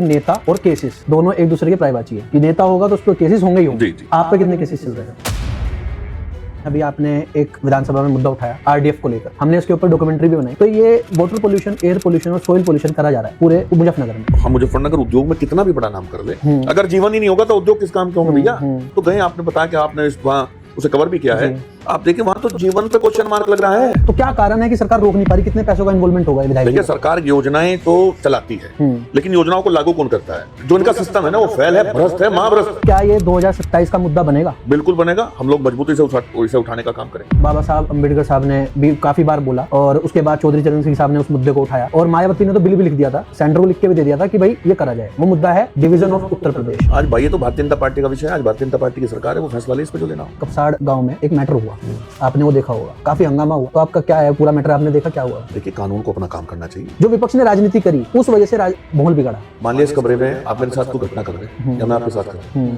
नेता और केसेस दोनों एक दूसरे के प्राइवाची है कि नेता होगा तो उस पर केसेस होंगे ही होंगे। आप पे कितने केसेस चल रहे हैं? अभी आपने एक विधानसभा में मुद्दा उठाया आरडीएफ को लेकर, हमने इसके ऊपर डॉक्यूमेंट्री भी बनाई। तो ये वाटर पोल्यूशन, एयर पोल्यूशन और सोइल पोल्यूशन करा जा रहा है पूरे मुजफ्फरनगर में। हम मुजफ्फरनगर उद्योग में कितना भी बड़ा नाम कर ले, अगर जीवन ही नहीं होगा तो उद्योग किस काम के होंगे भैया। तो गए, आपने बताया कि आपने वहाँ उसे कवर भी किया है, आप देखिए वहां तो जीवन पे क्वेश्चन मार्क लग रहा है। तो क्या कारण है कि सरकार रोक नहीं पा रही? कितने पैसों का इन्वॉल्वमेंट होगा विधायक? देखिए, सरकार योजनाएं तो चलाती है, लेकिन योजनाओं को लागू कौन करता है? जो इनका सिस्टम है ना, वो फेल है, भ्रष्ट है, महाभ्रष्ट। क्या ये 2027 का मुद्दा बनेगा? बिल्कुल बनेगा। हम लोग मजबूती से इसे उठाने का काम करें। बाबा साहब अम्बेडकर साहब ने भी काफी बार बोला, और उसके बाद चौधरी चरण सिंह साहब ने उस मुद्दे को उठाया, और मायावती ने तो बिल भी लिख दिया था, सेंटर को लिख के भी दे दिया था कि भाई ये करा जाए। वो मुद्दा है डिवीजन ऑफ उत्तर प्रदेश। आज भाई ये तो भारतीय जनता पार्टी का विषय है, आज भारतीय जनता पार्टी की सरकार है, वो फैसला ले इस पे जो लेना हो। कपसाड़ गांव में एक मैटर हुआ, आपने वो देखा होगा, काफी हंगामा हुआ। तो आपका क्या है पूरा मैटर, आपने देखा क्या हुआ? देखिए, कानून को अपना काम करना चाहिए। जो विपक्ष ने राजनीति करी उस वजह से माहौल बिगड़ा। मान लिया इस कमरे में आप मेरे साथ कोई घटना कर रहे हैं या मैं आपके साथ कर रहा हूं।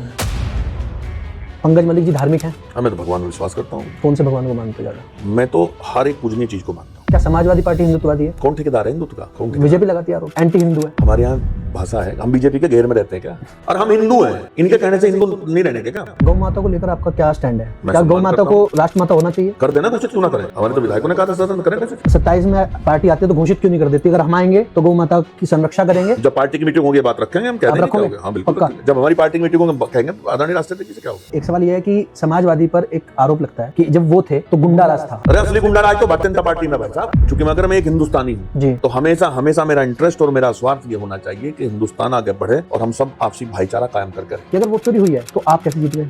पंकज मलिक जी धार्मिक हैं? मैं तो भगवान में विश्वास करता हूँ। कौन से भगवान को मानते ज्यादा? मैं तो हर एक पूजनीय चीज को मानता हूँ। क्या समाजवादी पार्टी हिंदुत्ववादी है? कौन ठेकेदार है हिंदुत्व का? कौन? बीजेपी लगाती है आरोप, एंटी हिंदू है। हमारे यहाँ भाषा है, हम बीजेपी के घेर में रहते हैं क्या? और हम हिंदू हैं, इनके कहने से हिंदू नहीं रहने के क्या? गौ माता को लेकर आपका क्या स्टैंड है? क्या गौ माता को राष्ट्रमाता होना चाहिए? कर देना, घोषित क्यों ना करें? हमारे तो विधायकों ने कहा था सदन में करें घोषित। 27 में पार्टी आती है तो घोषित क्यों नहीं कर देती? अगर हम आएंगे तो गौ माता की संरक्षा करेंगे। जब पार्टी की मीटिंग होगी बात रखेंगे, हम कह देंगे। हाँ बिल्कुल, जब हमारी पार्टी की मीटिंग होगी कहेंगे आदरणीय राष्ट्रपति से क्या होगा। एक सवाल यह है कि समाजवादी पर एक आरोप लगता है कि जब वो थे तो गुंडा राज था। अरे असली गुंडा राज तो भारतीय जनता पार्टी में भाई साहब। क्योंकि अगर मैं एक हिंदुस्तानी हूँ तो हमेशा मेरा इंटरेस्ट और मेरा स्वार्थ ये होना चाहिए कि हिंदुस्तान आगे बढ़े और हम सब आपसी भाईचारा कायम करके रखें। अगर वो चोरी हुई है तो आप कैसे जीत गए?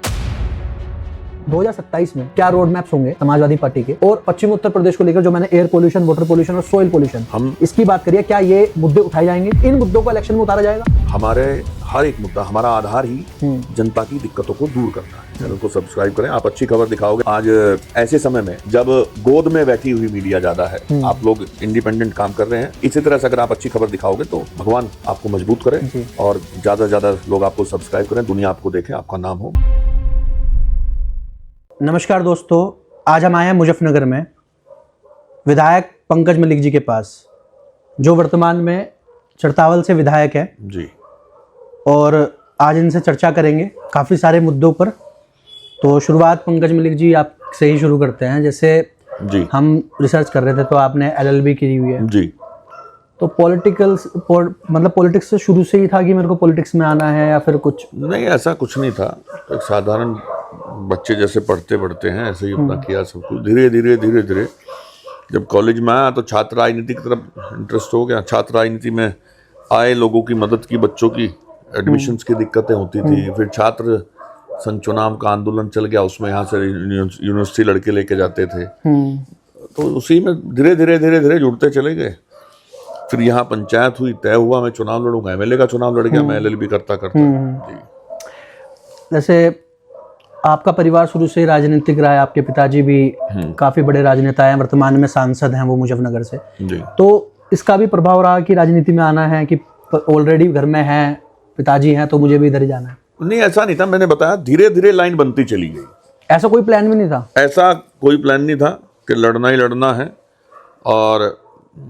2027 में क्या रोड मैप्स होंगे समाजवादी पार्टी के? और पश्चिम उत्तर प्रदेश को लेकर जो मैंने एयर पोल्यूशन, वाटर पोल्यूशन और सोइल पोल्यूशन, हम इसकी बात करिए, क्या ये मुद्दे उठाए जाएंगे? इन मुद्दों को इलेक्शन में उतारा जाएगा? हमारे हर एक मुद्दा, हमारा आधार ही जनता की दिक्कतों को दूर करना है। चैनल को सब्सक्राइब करें, आप अच्छी खबर दिखाओगे। आज ऐसे समय में जब गोद में बैठी हुई मीडिया ज्यादा है, आप लोग इंडिपेंडेंट काम कर रहे हैं, इसी तरह से अगर आप अच्छी खबर दिखाओगे तो भगवान आपको मजबूत करे और ज्यादा से ज्यादा लोग आपको सब्सक्राइब करें, दुनिया आपको देखे, आपका नाम हो। नमस्कार दोस्तों, आज हम आए हैं मुजफ्फरनगर में विधायक पंकज मलिक जी के पास, जो वर्तमान में चरतावल से विधायक है जी। और आज इनसे चर्चा करेंगे काफ़ी सारे मुद्दों पर। तो शुरुआत पंकज मलिक जी आपसे ही शुरू करते हैं। जैसे जी, हम रिसर्च कर रहे थे तो आपने LLB की हुई है जी। तो पॉलिटिक्स से शुरू से ही था कि मेरे को पॉलिटिक्स में आना है, या फिर कुछ? नहीं, ऐसा कुछ नहीं था। एक साधारण बच्चे जैसे पढ़ते हैं ऐसे ही अपना किया सब कुछ। धीरे धीरे जब कॉलेज में आया तो छात्र राजनीति की तरफ इंटरेस्ट हो गया। छात्र राजनीति में आए लोगों की मदद की, बच्चों की एडमिशन्स की दिक्कतें होती थी। फिर छात्र संघ चुनाव का आंदोलन चल गया, उसमें यहाँ से यूनिवर्सिटी लड़के लेके जाते थे, तो उसी में धीरे धीरे जुड़ते चले गए। फिर यहाँ पंचायत हुई, तय हुआ मैं चुनाव लड़ूंगा, MLA का चुनाव लड़ गया मैं LLB करता जी। जैसे आपका परिवार शुरू से राजनीतिक रहा है, आपके पिताजी भी काफी बड़े राजनेता हैं, वर्तमान में सांसद हैं वो मुजफ्फरनगर से जी। तो इसका भी प्रभाव रहा कि राजनीति में आना है, कि ऑलरेडी घर में है, पिताजी हैं तो मुझे भी इधर ही जाना है? नहीं, ऐसा नहीं था। मैंने बताया धीरे धीरे लाइन बनती चली गई। ऐसा कोई प्लान भी नहीं था? ऐसा कोई प्लान नहीं था कि लड़ना ही लड़ना है। और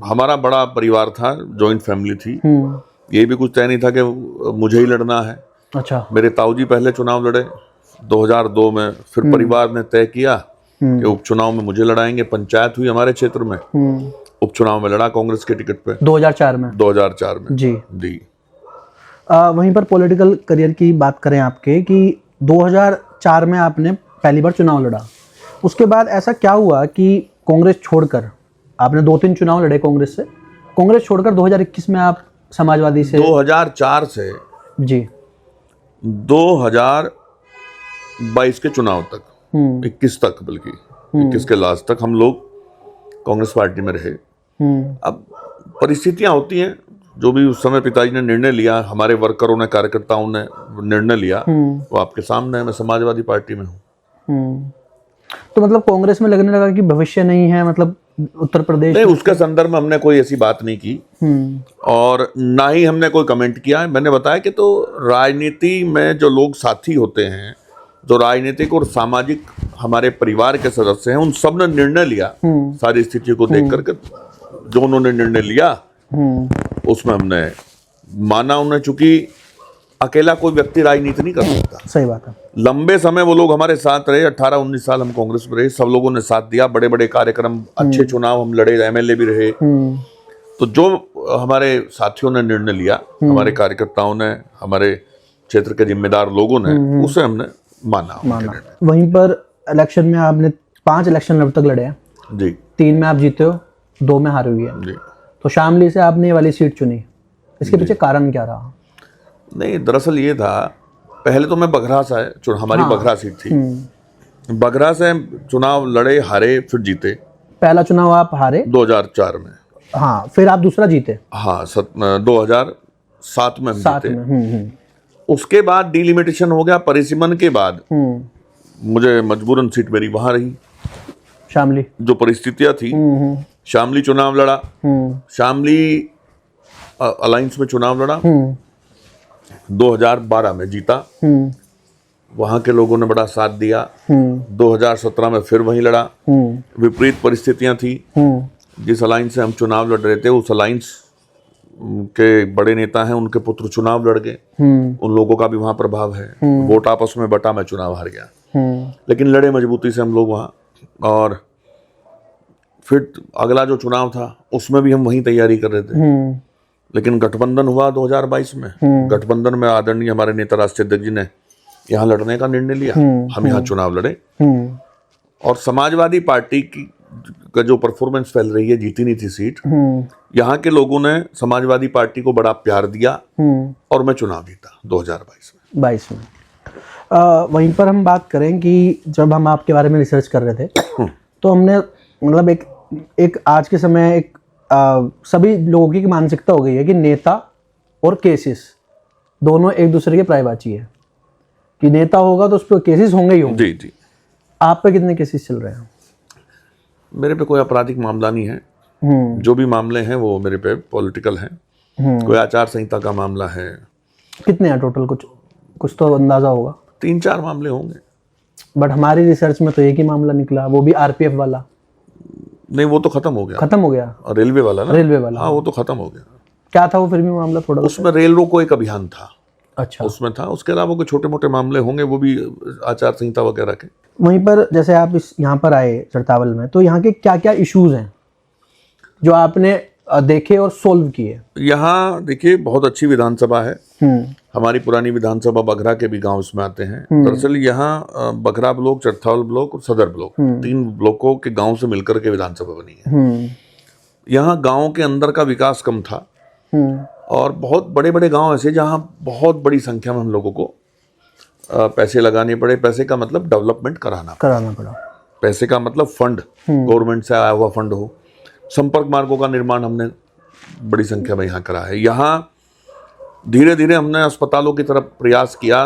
हमारा बड़ा परिवार था, जॉइंट फैमिली थी। ये भी कुछ तय नहीं था कि मुझे ही लड़ना है। अच्छा। मेरे ताऊजी पहले चुनाव लड़े 2002 में, फिर परिवार ने तय किया कि उपचुनाव में मुझे लड़ाएंगे। पंचायत हुई हमारे क्षेत्र में, उपचुनाव में लड़ा कांग्रेस के टिकट पे 2004 में जी। वहीं पर पॉलिटिकल करियर की बात करें आपके, कि 2004 में आपने पहली बार चुनाव लड़ा, उसके बाद ऐसा क्या हुआ कि कांग्रेस छोड़कर आपने 2-3 चुनाव लड़े कांग्रेस से, कांग्रेस छोड़कर 2021 में आप समाजवादी से? 2004 से जी 2022 के चुनाव तक, 21 तक, बल्कि 21 के लास्ट तक हम लोग कांग्रेस पार्टी में रहे। अब परिस्थितियां होती हैं, जो भी उस समय पिताजी ने निर्णय लिया, हमारे वर्करों ने, कार्यकर्ताओं ने निर्णय लिया, वो आपके सामने है। मैं समाजवादी पार्टी में हूँ। तो मतलब कांग्रेस में लगने लगा कि भविष्य नहीं है, मतलब उत्तर प्रदेश नहीं, उसके संदर्भ में हमने कोई ऐसी बात नहीं की और ना ही हमने कोई कमेंट किया। मैंने बताया कि तो राजनीति में जो लोग साथी होते हैं, जो राजनीतिक और सामाजिक हमारे परिवार के सदस्य हैं, उन सब ने निर्णय लिया सारी स्थिति को देख करके। जो उन्होंने निर्णय लिया उसमें हमने माना उन्हें, चूंकि अकेला कोई व्यक्ति राजनीति नहीं कर सकता। सही बात है। लंबे समय वो लोग हमारे साथ रहे, 18-19 साल हम कांग्रेस में रहे, सब लोगों ने साथ दिया, बड़े बड़े कार्यक्रम, अच्छे चुनाव हम लड़े, एमएलए भी रहे। तो जो हमारे साथियों ने निर्णय लिया, हमारे कार्यकर्ताओं ने, हमारे क्षेत्र के जिम्मेदार लोगों ने, उसे हमने माना। वहीं पर इलेक्शन में आपने 5 इलेक्शन अब तक लड़े हैं जी। 3 में आप जीते हो, 2 में हारे हुए हैं। जी। तो शामली से आपने ये वाली सीट चुनी, इसके पीछे कारण क्या रहा? नहीं, दरअसल ये था, पहले तो मैं बघरा से, हमारी बघरा सीट थी, बघरा से चुनाव लड़े, हारे, फिर जीते। पहला चुनाव आप हारे 2004 में। हाँ, फिर आप दूसरा जीते। हाँ, 2007 में हम 7 जीते। में। उसके बाद डिलिमिटेशन हो गया, परिसीमन के बाद मुझे मजबूरन सीट मेरी वहां रही। शामली जो परिस्थितियां थी, शामली चुनाव लड़ा, शामली अलायंस में चुनाव लड़ा, 2012 में जीता, वहां के लोगों ने बड़ा साथ दिया। 2017 में फिर वहीं लड़ा, विपरीत परिस्थितियां थी। जिस अलायंस से हम चुनाव लड़ रहे थे, उस अलायंस के बड़े नेता हैं, उनके पुत्र चुनाव लड़ गए, उन लोगों का भी वहां प्रभाव है। वोट आपस में बटा, मैं चुनाव हार गया, लेकिन लड़े मजबूती से हम लोग वहां। और फिर अगला जो चुनाव था उसमें भी हम वहीं तैयारी कर रहे थे, लेकिन गठबंधन हुआ 2022 में। गठबंधन में आदरणीय हमारे नेता राष्ट्रीय अध्यक्ष जी ने यहाँ लड़ने का निर्णय लिया, हम यहाँ चुनाव लड़े। और समाजवादी पार्टी का जो परफॉर्मेंस फैल रही है, जीती नहीं थी सीट, यहाँ के लोगों ने समाजवादी पार्टी को बड़ा प्यार दिया और मैं चुनाव जीता 2022 में। वहीं पर हम बात करें कि जब हम आपके बारे में रिसर्च कर रहे थे तो हमने मतलब एक आज के समय एक सभी लोगों की मानसिकता हो गई है कि नेता और केसेस दोनों एक दूसरे के पर्यायवाची है, कि नेता होगा तो उस पर केसेस होंगे ही होंगे। जी जी। आप पे कितने केसेस चल रहे हैं? मेरे पे कोई आपराधिक मामला नहीं है, जो भी मामले हैं वो मेरे पे पॉलिटिकल हैं। कोई आचार संहिता का मामला है। कितने हैं टोटल? कुछ तो अंदाजा होगा। 3-4 मामले होंगे। बट हमारी रिसर्च में तो एक ही मामला निकला, वो भी आरपीएफ वाला। नहीं, वो तो खत्म हो गया। खत्म हो गया? रेलवे वाला ना? रेलवे वाला, हाँ, वो तो खत्म हो गया। क्या था वो फिर भी मामला? थोड़ा उसमें रेल रोको एक अभियान था। अच्छा, उसमें था। उसके अलावा कोई छोटे मोटे मामले होंगे, वो भी आचार संहिता वगैरह के। वहीं पर जैसे आप यहाँ पर आए चरतावल में, तो यहाँ के क्या क्या इश्यूज हैं जो आपने देखे और सोल्व किए? यहाँ देखिए, बहुत अच्छी विधानसभा है। हमारी पुरानी विधानसभा बघरा के भी गांव इसमें आते हैं। दरअसल यहाँ बघरा ब्लॉक, चरथावल ब्लॉक और सदर ब्लॉक, 3 ब्लॉकों के गांव से मिलकर के विधानसभा बनी है। यहाँ गांव के अंदर का विकास कम था और बहुत बड़े बड़े गांव ऐसे जहाँ बहुत बड़ी संख्या में हम लोगों को पैसे लगाने पड़े। पैसे का मतलब डेवलपमेंट कराना पड़ा। पैसे का मतलब फंड, गवर्नमेंट से आया हुआ फंड हो। संपर्क मार्गों का निर्माण हमने बड़ी संख्या में यहाँ करा है। यहाँ धीरे धीरे हमने अस्पतालों की तरफ प्रयास किया।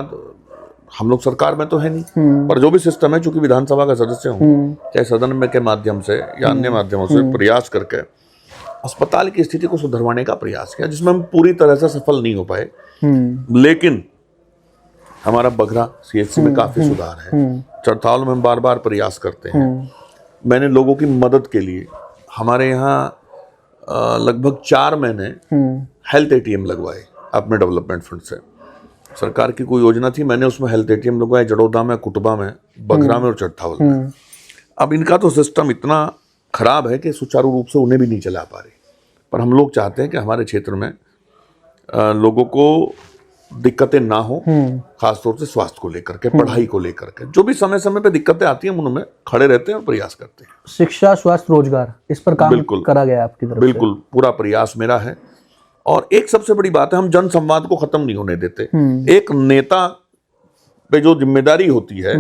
हम लोग सरकार में तो है नहीं, पर जो भी सिस्टम है, चूंकि विधानसभा का सदस्य हूँ, चाहे सदन में के माध्यम से या अन्य माध्यमों से प्रयास करके अस्पताल की स्थिति को सुधरवाने का प्रयास किया, जिसमें हम पूरी तरह से सफल नहीं हो पाए। लेकिन हमारा बघरा सीएचसी में काफी सुधार है। चरथावल में हम बार बार प्रयास करते हैं। मैंने लोगों की मदद के लिए हमारे यहाँ लगभग 4 महीने हेल्थ एटीएम लगवाए अपने डेवलपमेंट फंड से। सरकार की कोई योजना थी, मैंने उसमें हेल्थ एटीएम लगवाए, जड़ौदा में, कुटुबा में, बघरा में और चरथावल में। अब इनका तो सिस्टम इतना खराब है कि सुचारू रूप से उन्हें भी नहीं चला पा रहे। पर हम लोग चाहते हैं कि हमारे क्षेत्र में लोगों को दिक्कतें ना हो, खासतौर से स्वास्थ्य को लेकर के, पढ़ाई को लेकर के। जो भी समय समय पे दिक्कतें आती हैं, हम उनमें खड़े रहते हैं और प्रयास करते हैं। शिक्षा, स्वास्थ्य, रोजगार, इस पर काम करा गया आपकी तरफ से? बिल्कुल, पूरा प्रयास मेरा है। और एक सबसे बड़ी बात है, हम जन संवाद को खत्म नहीं होने देते। एक नेता पे जो जिम्मेदारी होती है,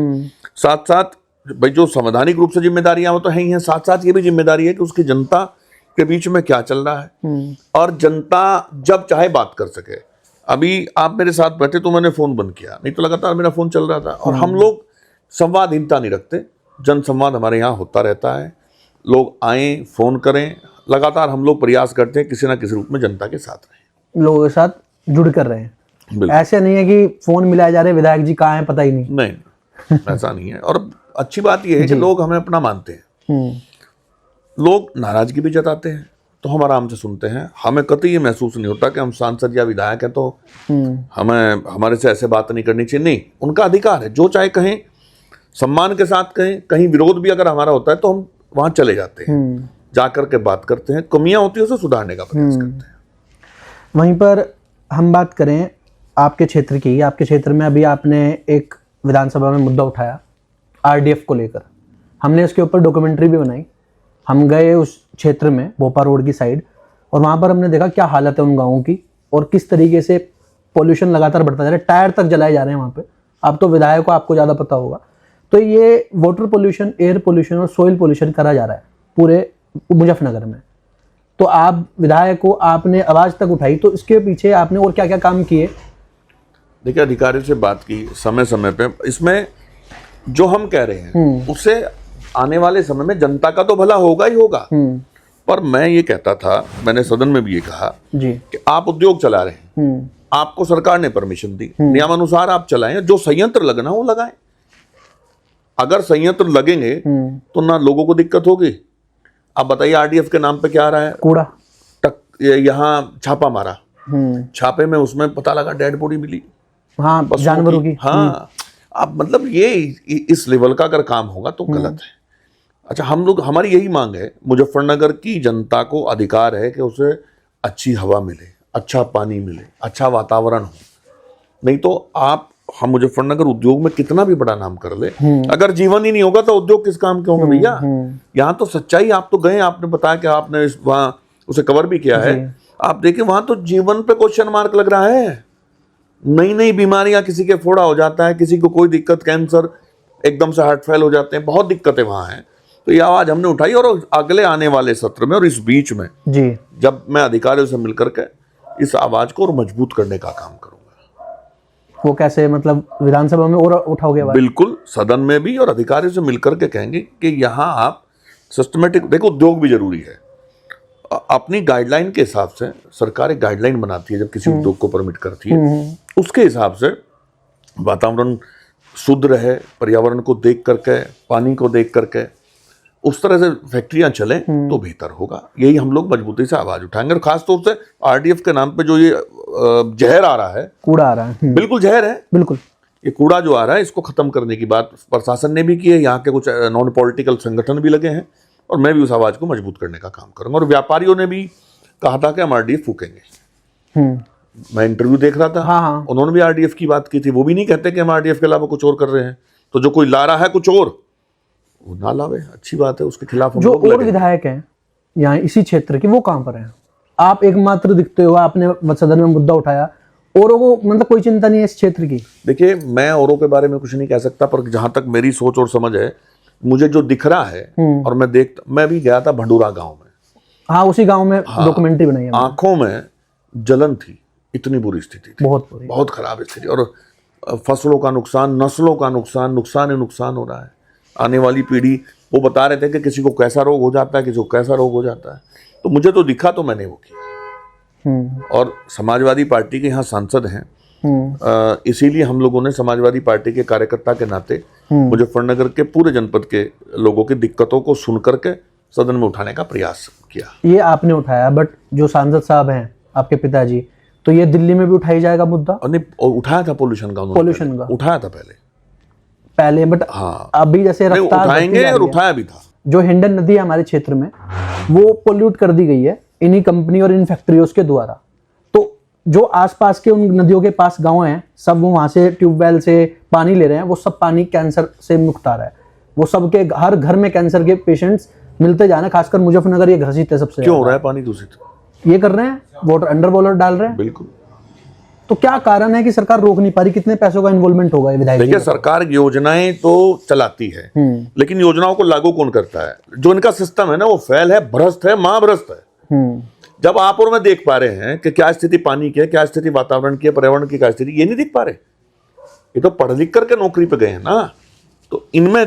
साथ साथ भाई जो संवैधानिक रूप से जिम्मेदारियां वो तो है ही हैं, साथ साथ ये भी जिम्मेदारी है कि उसकी जनता के बीच में क्या चल रहा है और जनता जब चाहे बात कर सके। अभी आप मेरे साथ बैठे तो मैंने फोन बंद किया, नहीं तो लगातार मेरा फोन चल रहा था। और हम लोग संवादहीनता नहीं रखते, जन संवाद हमारे यहाँ होता रहता है। लोग आए, फोन करें, लगातार हम लोग प्रयास करते हैं किसी ना किसी रूप में जनता के साथ रहें, लोगों के साथ जुड़ कर रहे हैं। ऐसे नहीं है कि फोन मिलाए जा रहे, विधायक जी कहाँ हैं पता ही नहीं। ऐसा नहीं है। और अच्छी बात यह है कि लोग हमें अपना मानते हैं। लोग नाराजगी भी जताते हैं तो हम आराम से सुनते हैं, हमें कतई ये महसूस नहीं होता कि हम सांसद या विधायक हैं तो हमें हमारे से ऐसे बात नहीं करनी चाहिए। नहीं, उनका अधिकार है, जो चाहे कहें, सम्मान के साथ कहें। कहीं विरोध भी अगर हमारा होता है तो हम वहां चले जाते हैं, जाकर के बात करते हैं, कमियां होती है उसे सुधारने का प्रयास करते हैं। वहीं पर हम बात करें आपके क्षेत्र की, आपके क्षेत्र में अभी आपने एक विधानसभा में मुद्दा उठाया आरडीएफ को लेकर, हमने इसके ऊपर डॉक्यूमेंट्री भी बनाई। हम गए उस क्षेत्र में, भोपा रोड की साइड, और वहाँ पर हमने देखा क्या हालत है उन गाँवों की और किस तरीके से पोल्यूशन लगातार बढ़ता जा रहा है, टायर तक जलाए जा रहे हैं वहाँ पे। आप तो विधायक को, आपको ज़्यादा पता होगा। तो ये वाटर पोल्यूशन, एयर पोल्यूशन और सोइल पोल्यूशन करा जा रहा है पूरे मुजफ्फरनगर में। तो आप विधायक को, आपने आवाज़ तक उठाई, तो इसके पीछे आपने और क्या क्या काम किए? देखिए, अधिकारियों से बात की समय समय पे, इसमें जो हम कह रहे हैं उससे आने वाले समय में जनता का तो भला होगा ही होगा। पर मैं ये कहता था, मैंने सदन में भी ये कहा जी कि आप उद्योग चला रहे हैं, आपको सरकार ने परमिशन दी, नियमानुसार आप चलाएं, जो संयंत्र लगना वो लगाएं। अगर संयंत्र लगेंगे तो ना लोगों को दिक्कत होगी। आप बताइए, आरडीएफ के नाम पे क्या आ रहा है? कूड़ा। यहाँ छापा मारा, छापे में उसमें पता लगा डेड बॉडी मिली, हाँ, जानवरों की। हाँ, अब मतलब ये इस लेवल का अगर काम होगा तो गलत है। अच्छा, हम लोग, हमारी यही मांग है, मुजफ्फरनगर की जनता को अधिकार है कि उसे अच्छी हवा मिले, अच्छा पानी मिले, अच्छा वातावरण हो। नहीं तो हम मुजफ्फरनगर उद्योग में कितना भी बड़ा नाम कर ले, अगर जीवन ही नहीं होगा तो उद्योग किस काम के होंगे भैया? यहाँ तो सच्चाई, आप तो गए, आपने बताया कि आपने वहां उसे कवर भी किया है, आप देखिए वहां तो जीवन पे क्वेश्चन मार्क लग रहा है। नई नई बीमारियां, किसी के फोड़ा हो जाता है, किसी को कोई दिक्कत, कैंसर, एकदम से हार्ट फेल हो जाते हैं, बहुत दिक्कतें वहां हैं। तो ये आवाज हमने उठाई और अगले आने वाले सत्र में और इस बीच में जी, जब मैं अधिकारियों से मिलकर के इस आवाज को और मजबूत करने का काम करूंगा। वो कैसे, मतलब विधानसभा में और उठाओगे आवाज? बिल्कुल, सदन में भी, और अधिकारियों से मिलकर के कहेंगे कि यहाँ आप सिस्टमेटिक, देखो उद्योग भी जरूरी है। अपनी गाइडलाइन के हिसाब से सरकार एक गाइडलाइन बनाती है जब किसी उद्योग को परमिट करती है, उसके हिसाब से वातावरण शुद्ध रहे, पर्यावरण को देख करके, पानी को देख करके उस तरह से फैक्ट्रियां चलें तो बेहतर होगा। यही हम लोग मजबूती से आवाज उठाएंगे। और खासतौर से आरडीएफ के नाम पे जो ये जहर आ रहा है, कूड़ा आ रहा है, बिल्कुल जहर है, बिल्कुल ये कूड़ा जो आ रहा है, इसको खत्म करने की बात प्रशासन ने भी की है, यहाँ के कुछ नॉन पॉलिटिकल संगठन भी लगे हैं, और मैं भी उस आवाज को मजबूत करने का काम करूंगा। और व्यापारियों ने भी कहा था कि हम आरडीएफ फूकेंगे। मैं इंटरव्यू देख रहा था, हाँ। उन्होंने भी आरडीएफ की बात की थी। वो भी नहीं कहते कि हम आरडीएफ के अलावा कुछ और कर रहे हैं। तो जो कोई ला रहा है कुछ और, वो ना लावे, अच्छी बात है, उसके खिलाफ हम जो लोग और लगे। विधायक हैं यहाँ इसी क्षेत्र के, वो कहाँ पर हैं? आप एकमात्र दिखते हो, आपने सदन में मुद्दा उठाया, औरों को मतलब कोई चिंता नहीं है इस क्षेत्र की? देखिए, मैं औरों के बारे में कुछ नहीं कह सकता, पर जहां तक मेरी सोच और समझ है, मुझे जो दिख रहा है, और मैं भी गया था भंडूरा गांव में, हाँ, उसी गांव में डॉक्यूमेंट्री बनाई है। आंखों में जलन थी, इतनी बुरी स्थिति थी, बहुत बुरी, बहुत खराब स्थिति, और फसलों का नुकसान, नस्लों का नुकसान, नुकसान ही नुकसान हो रहा है। आने वाली पीढ़ी, वो बता रहे थे कि किसी को कैसा रोग हो जाता है, किसी को कैसा रोग हो जाता है। तो मुझे तो दिखा, तो मैंने वो किया। और समाजवादी पार्टी के यहाँ सांसद हैं, इसीलिए हम लोगों ने समाजवादी पार्टी के कार्यकर्ता के नाते मुजफ्फरनगर के पूरे जनपद के लोगों की दिक्कतों को सुन करके सदन में उठाने का प्रयास किया। ये आपने उठाया, बट जो सांसद साहब हैं आपके पिताजी, तो ये दिल्ली में भी उठाई जाएगा मुद्दा? और उठाया था पोल्यूशन का, पोल्यूशन का उठाया था पहले, बट हाँ, अभी जैसे रफ्तार उठाएंगे, और उठाया भी था। जो हिंडन नदी है हमारे क्षेत्र में, वो पोल्यूट कर दी गई है इन्हीं कंपनी और इन फैक्ट्रियों के द्वारा। तो जो आसपास के उन नदियों के पास गांव हैं, सब वो वहां से ट्यूबवेल से पानी ले रहे हैं, वो सब पानी कैंसर से मुक्त आ रहा है। वो सबके हर घर में कैंसर के पेशेंट्स मिलते जा रहे हैं, खासकर मुजफ्फरनगर ये घसीट है सबसे। क्यों हो रहा है पानी दूषित? ये कर रहे हैं, वाटर अंडर वाटर डाल रहे हैं। बिल्कुल। तो क्या कारण है कि सरकार रोक नहीं पा रही? कितने पैसों का इन्वॉल्वमेंट होगा ये विधायक? देखिए, सरकार योजनाएं तो चलाती है, लेकिन योजनाओं को लागू कौन करता है? जो इनका सिस्टम है ना, वो फेल है, भ्रष्ट है, महाभ्रष्ट है। जब आप और मैं देख पा रहे हैं कि क्या स्थिति पानी की है, क्या स्थिति वातावरण की है, पर्यावरण की क्या स्थिति, ये नहीं देख पा रहे। ये तो पढ़ लिख करके नौकरी पे गए हैं ना, तो इनमें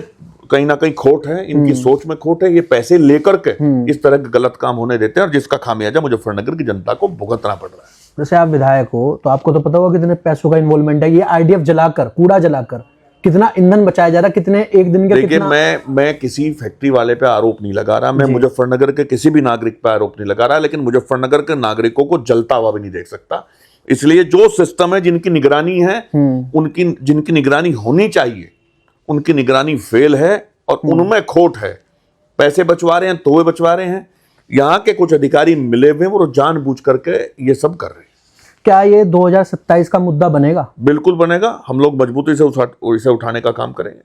कहीं ना कहीं खोट है, इनकी सोच में खोट है। ये पैसे लेकर के इस तरह के गलत काम होने देते हैं, और जिसका खामियाजा मुजफ्फरनगर की जनता को भुगतना पड़ रहा है। जैसे आप विधायक हो, तो आपको तो पता होगा कितने पैसों का इन्वॉल्वमेंट है। ये आरडीएफ जलाकर, कूड़ा जलाकर कितना ईंधन बचाया जा रहा है, कितने एक दिन के देखिए, कितना... मैं किसी फैक्ट्री वाले पे आरोप नहीं लगा रहा, मैं मुजफ्फरनगर के किसी भी नागरिक पे आरोप नहीं लगा रहा, लेकिन मुजफ्फरनगर के नागरिकों को जलता हुआ भी नहीं देख सकता। इसलिए जो सिस्टम है, जिनकी निगरानी है, जिनकी निगरानी होनी चाहिए, उनकी निगरानी फेल है और उनमें खोट है। पैसे बचवा रहे हैं तो वे बचवा रहे हैं, यहाँ के कुछ अधिकारी मिले हुए वो जानबूझ करके ये सब कर रहे हैं। क्या ये 2027 का मुद्दा बनेगा? बिल्कुल बनेगा। हम लोग मजबूती से इसे उठाने का काम करेंगे।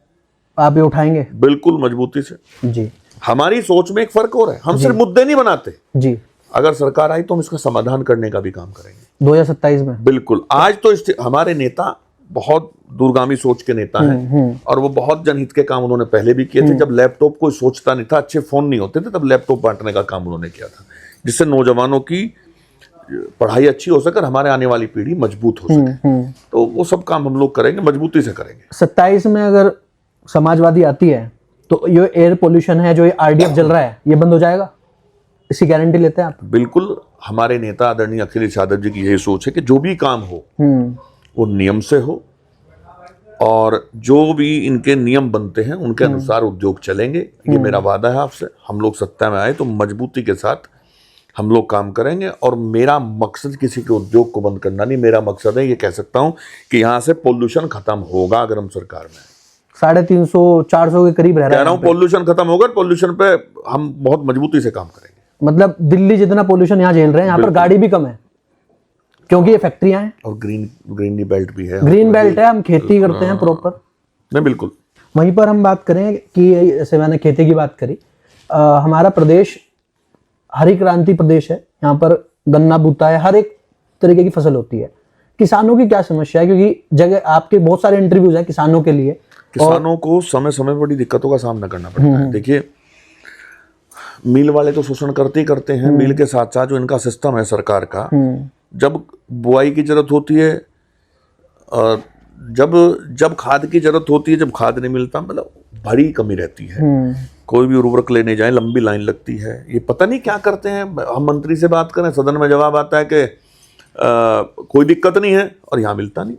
आप ये उठाएंगे? बिल्कुल मजबूती से जी। हमारी सोच में एक फर्क हो रहा है, हम सिर्फ मुद्दे नहीं बनाते जी। अगर सरकार आई तो हम इसका समाधान करने का भी काम करेंगे 2027 में। बिल्कुल। आज तो हमारे नेता बहुत दूरगामी सोच के नेता हैं और वो बहुत जनहित के काम उन्होंने पहले भी किए थे। जब लैपटॉप कोई सोचता नहीं था, अच्छे फोन नहीं होते थे, तब लैपटॉप बांटने का काम उन्होंने किया था, जिससे नौजवानों की पढ़ाई अच्छी हो सके और हमारे आने वाली पीढ़ी मजबूत हो सके। तो वो सब काम हम लोग करेंगे, मजबूती से करेंगे। 27 में अगर समाजवादी आती है तो ये एयर पोल्यूशन है, जो ये आरडीएफ जल रहा है, ये बंद हो जाएगा? इसकी गारंटी लेते हैं आप? बिल्कुल। हमारे नेता आदरणीय अखिलेश यादव जी की यही सोच है कि जो भी काम हो वो नियम से हो और जो भी इनके नियम बनते हैं उनके अनुसार उद्योग चलेंगे। ये मेरा वादा है आपसे। हम लोग सत्ता में आए तो मजबूती के साथ हम लोग काम करेंगे और मेरा मकसद किसी के उद्योग को बंद करना नहीं, मेरा मकसद है, ये कह सकता हूं कि यहाँ से पोल्यूशन खत्म होगा अगर हम सरकार में। 350-400 के करीब रह रहा है। कह रहा हूं पोल्यूशन खत्म होगा, पोल्यूशन पे हम बहुत मजबूती से काम करेंगे। मतलब दिल्ली जितना पोल्यूशन यहाँ झेल रहे हैं, यहाँ पर गाड़ी भी कम है क्योंकि ये फैक्ट्रियां हैं और ग्रीन बेल्ट भी है। ग्रीन बेल्ट है, हम खेती करते हैं प्रॉपर। नहीं, बिल्कुल। वहीं पर हम बात करें कि जैसे मैंने खेती की बात करी, हमारा प्रदेश हरी क्रांति प्रदेश है, यहाँ पर गन्ना बूता है, हर एक तरीके की फसल होती है। किसानों की क्या समस्या है? क्योंकि जगह आपके बहुत सारे इंटरव्यूज हैं किसानों के लिए। किसानों को समय समय बड़ी दिक्कतों का सामना करना पड़ता है। देखिए, मिल वाले तो शोषण करते ही करते हैं, मिल के साथ साथ जो इनका सिस्टम है सरकार का, जब बुआई की जरूरत होती है, जब खाद की जरूरत होती है, जब खाद नहीं मिलता, मतलब बड़ी कमी रहती है। कोई भी उर्वरक लेने जाए लंबी लाइन लगती है। ये पता नहीं क्या करते हैं। हम मंत्री से बात करें, सदन में जवाब आता है कि कोई दिक्कत नहीं है, और यहाँ मिलता नहीं।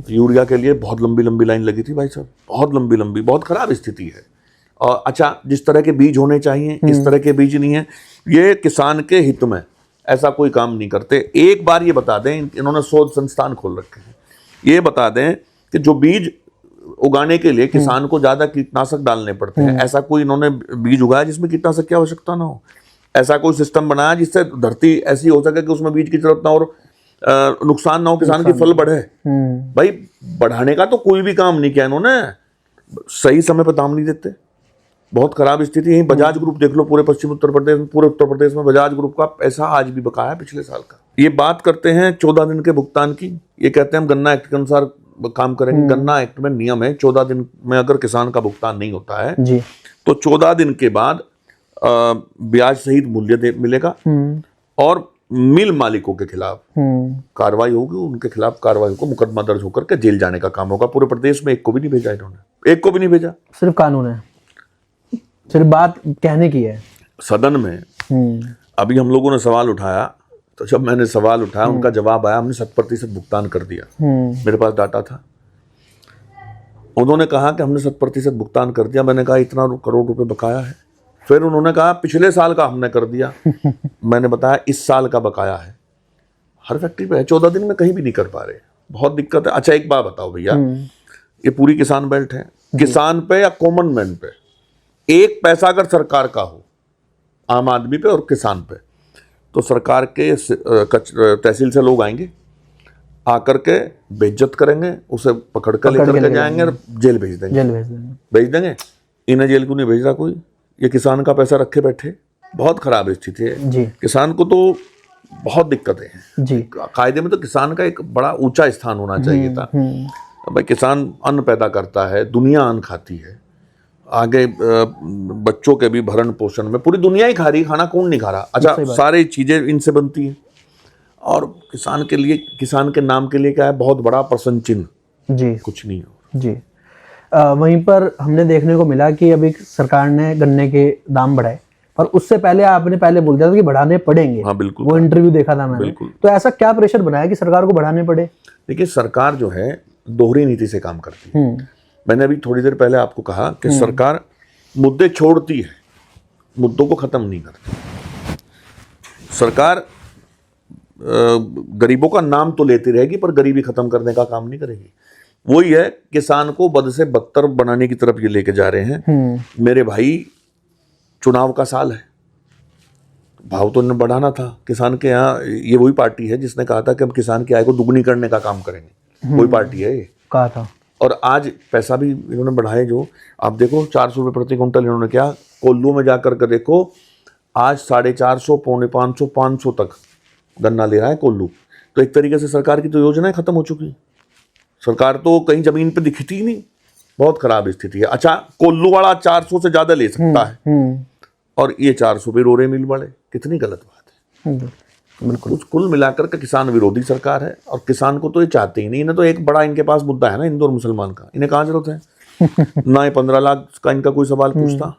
यूरिया के लिए बहुत लंबी लंबी लाइन लगी थी भाई साहब, बहुत लंबी लंबी, बहुत खराब स्थिति है। और अच्छा, जिस तरह के बीज होने चाहिए इस तरह के बीज नहीं है। ये किसान के हित में ऐसा कोई काम नहीं करते। एक बार ये बता दें, इन्होंने शोध संस्थान खोल रखे हैं, ये बता दें कि जो बीज उगाने के लिए किसान को ज्यादा कीटनाशक डालने पड़ते हैं, ऐसा कोई इन्होंने बीज उगाया जिसमें कीटनाशक की आवश्यकता ना हो? ऐसा कोई सिस्टम बनाया जिससे धरती ऐसी हो सके कि उसमें बीज की जरूरत ना हो और नुकसान ना हो, किसान की फसल बढ़े? भाई, बढ़ाने का तो कोई भी काम नहीं किया इन्होंने। सही समय पर दाम नहीं देते, बहुत खराब स्थिति है। बजाज ग्रुप देख लो, पूरे पश्चिम उत्तर प्रदेश में, पूरे उत्तर प्रदेश में बजाज ग्रुप का पैसा आज भी बकाया है पिछले साल का। ये बात करते हैं 14 दिन के भुगतान की, ये कहते हैं हम गन्ना एक्ट के अनुसार काम करेंगे। गन्ना एक्ट में नियम है 14 दिन में अगर किसान का भुगतान नहीं होता है जी, तो 14 दिन के बाद ब्याज सहित मूल्य मिलेगा और मिल मालिकों के खिलाफ कार्रवाई होगी, उनके खिलाफ कार्रवाई को मुकदमा दर्ज होकर के जेल जाने का काम होगा। पूरे प्रदेश में एक को भी नहीं भेजा इन्होंने, एक को भी नहीं भेजा। सिर्फ कानून है, सिर्फ बात कहने की है। सदन में अभी हम लोगों ने सवाल उठाया, तो जब मैंने सवाल उठाया उनका जवाब आया, हमने 100% भुगतान कर दिया। मेरे पास डाटा था। उन्होंने कहा कि हमने 100% भुगतान कर दिया। मैंने कहा इतना करोड़ रुपए बकाया है। फिर उन्होंने कहा पिछले साल का हमने कर दिया। मैंने बताया इस साल का बकाया है। हर फैक्ट्री पे है, 14 दिन में कहीं भी नहीं कर पा रहे, बहुत दिक्कत है। अच्छा, एक बात बताओ भैया, ये पूरी किसान बेल्ट है, किसान पे या कॉमन मैन पे एक पैसा अगर सरकार का हो, आम आदमी पे और किसान पे, तो सरकार के तहसील से लोग आएंगे, आकर के बेइज्जत करेंगे, उसे पकड़ कर लेकर के जाएंगे और जेल भेज देंगे। इन्हें जेल क्यों नहीं भेज रहा कोई? ये किसान का पैसा रखे बैठे। बहुत खराब स्थिति है। किसान को तो बहुत दिक्कतें हैं जी। कायदे में तो किसान का एक बड़ा ऊंचा स्थान होना चाहिए था। भाई, किसान अन्न पैदा करता है, दुनिया अन्न खाती है, आगे बच्चों के भी भरण पोषण में पूरी दुनिया ही खा रही, खाना कौन नहीं खा रहा? अच्छा, सारी चीजें इनसे बनती हैं। और किसान के लिए, किसान के नाम के लिए क्या है? बहुत बड़ा प्रश्न चिन्ह जी, कुछ नहीं हो जी। वहीं पर हमने देखने को मिला कि अभी सरकार ने गन्ने के दाम बढ़ाए, और उससे पहले आपने बोल दिया था कि बढ़ाने पड़ेंगे। हाँ, बिल्कुल। वो इंटरव्यू देखा था मैंने। तो ऐसा क्या प्रेशर बनाया कि सरकार को बढ़ाने पड़े? देखिए, सरकार जो है दोहरी नीति से काम करती है। मैंने अभी थोड़ी देर पहले आपको कहा कि सरकार मुद्दे छोड़ती है, मुद्दों को खत्म नहीं करती। सरकार गरीबों का नाम तो लेती रहेगी पर गरीबी खत्म करने का काम नहीं करेगी। वही है, किसान को बद से बदतर बनाने की तरफ ये लेके जा रहे हैं। मेरे भाई, चुनाव का साल है, भाव तो इन्हें बढ़ाना था किसान के यहाँ। ये वही पार्टी है जिसने कहा था कि हम किसान की आय को दुगनी करने का काम करेंगे। वही पार्टी है ये, कहा था। और आज पैसा भी इन्होंने बढ़ाए। जो आप देखो 400 रुपये प्रति क्विंटल इन्होंने क्या, कोल्लू में जाकर के देखो, आज 450, 450, 500 तक गन्ना ले रहा है कोल्लू। तो एक तरीके से सरकार की तो योजनाएं खत्म हो चुकी। सरकार तो कहीं जमीन पे दिखती ही नहीं, बहुत खराब स्थिति है। अच्छा, कोल्लू वाला 400 से ज्यादा ले सकता है और ये 400 पे रो रहे मिल वाले, कितनी गलत बात है। बिल्कुल। कुल मिलाकर के किसान विरोधी सरकार है और किसान को तो ये चाहते ही नहीं। इन्हें तो एक बड़ा इनके पास मुद्दा है ना, हिंदू और मुसलमान का, इन्हें कहाँ जरूरत है ना ये 15 लाख का इनका कोई सवाल पूछता,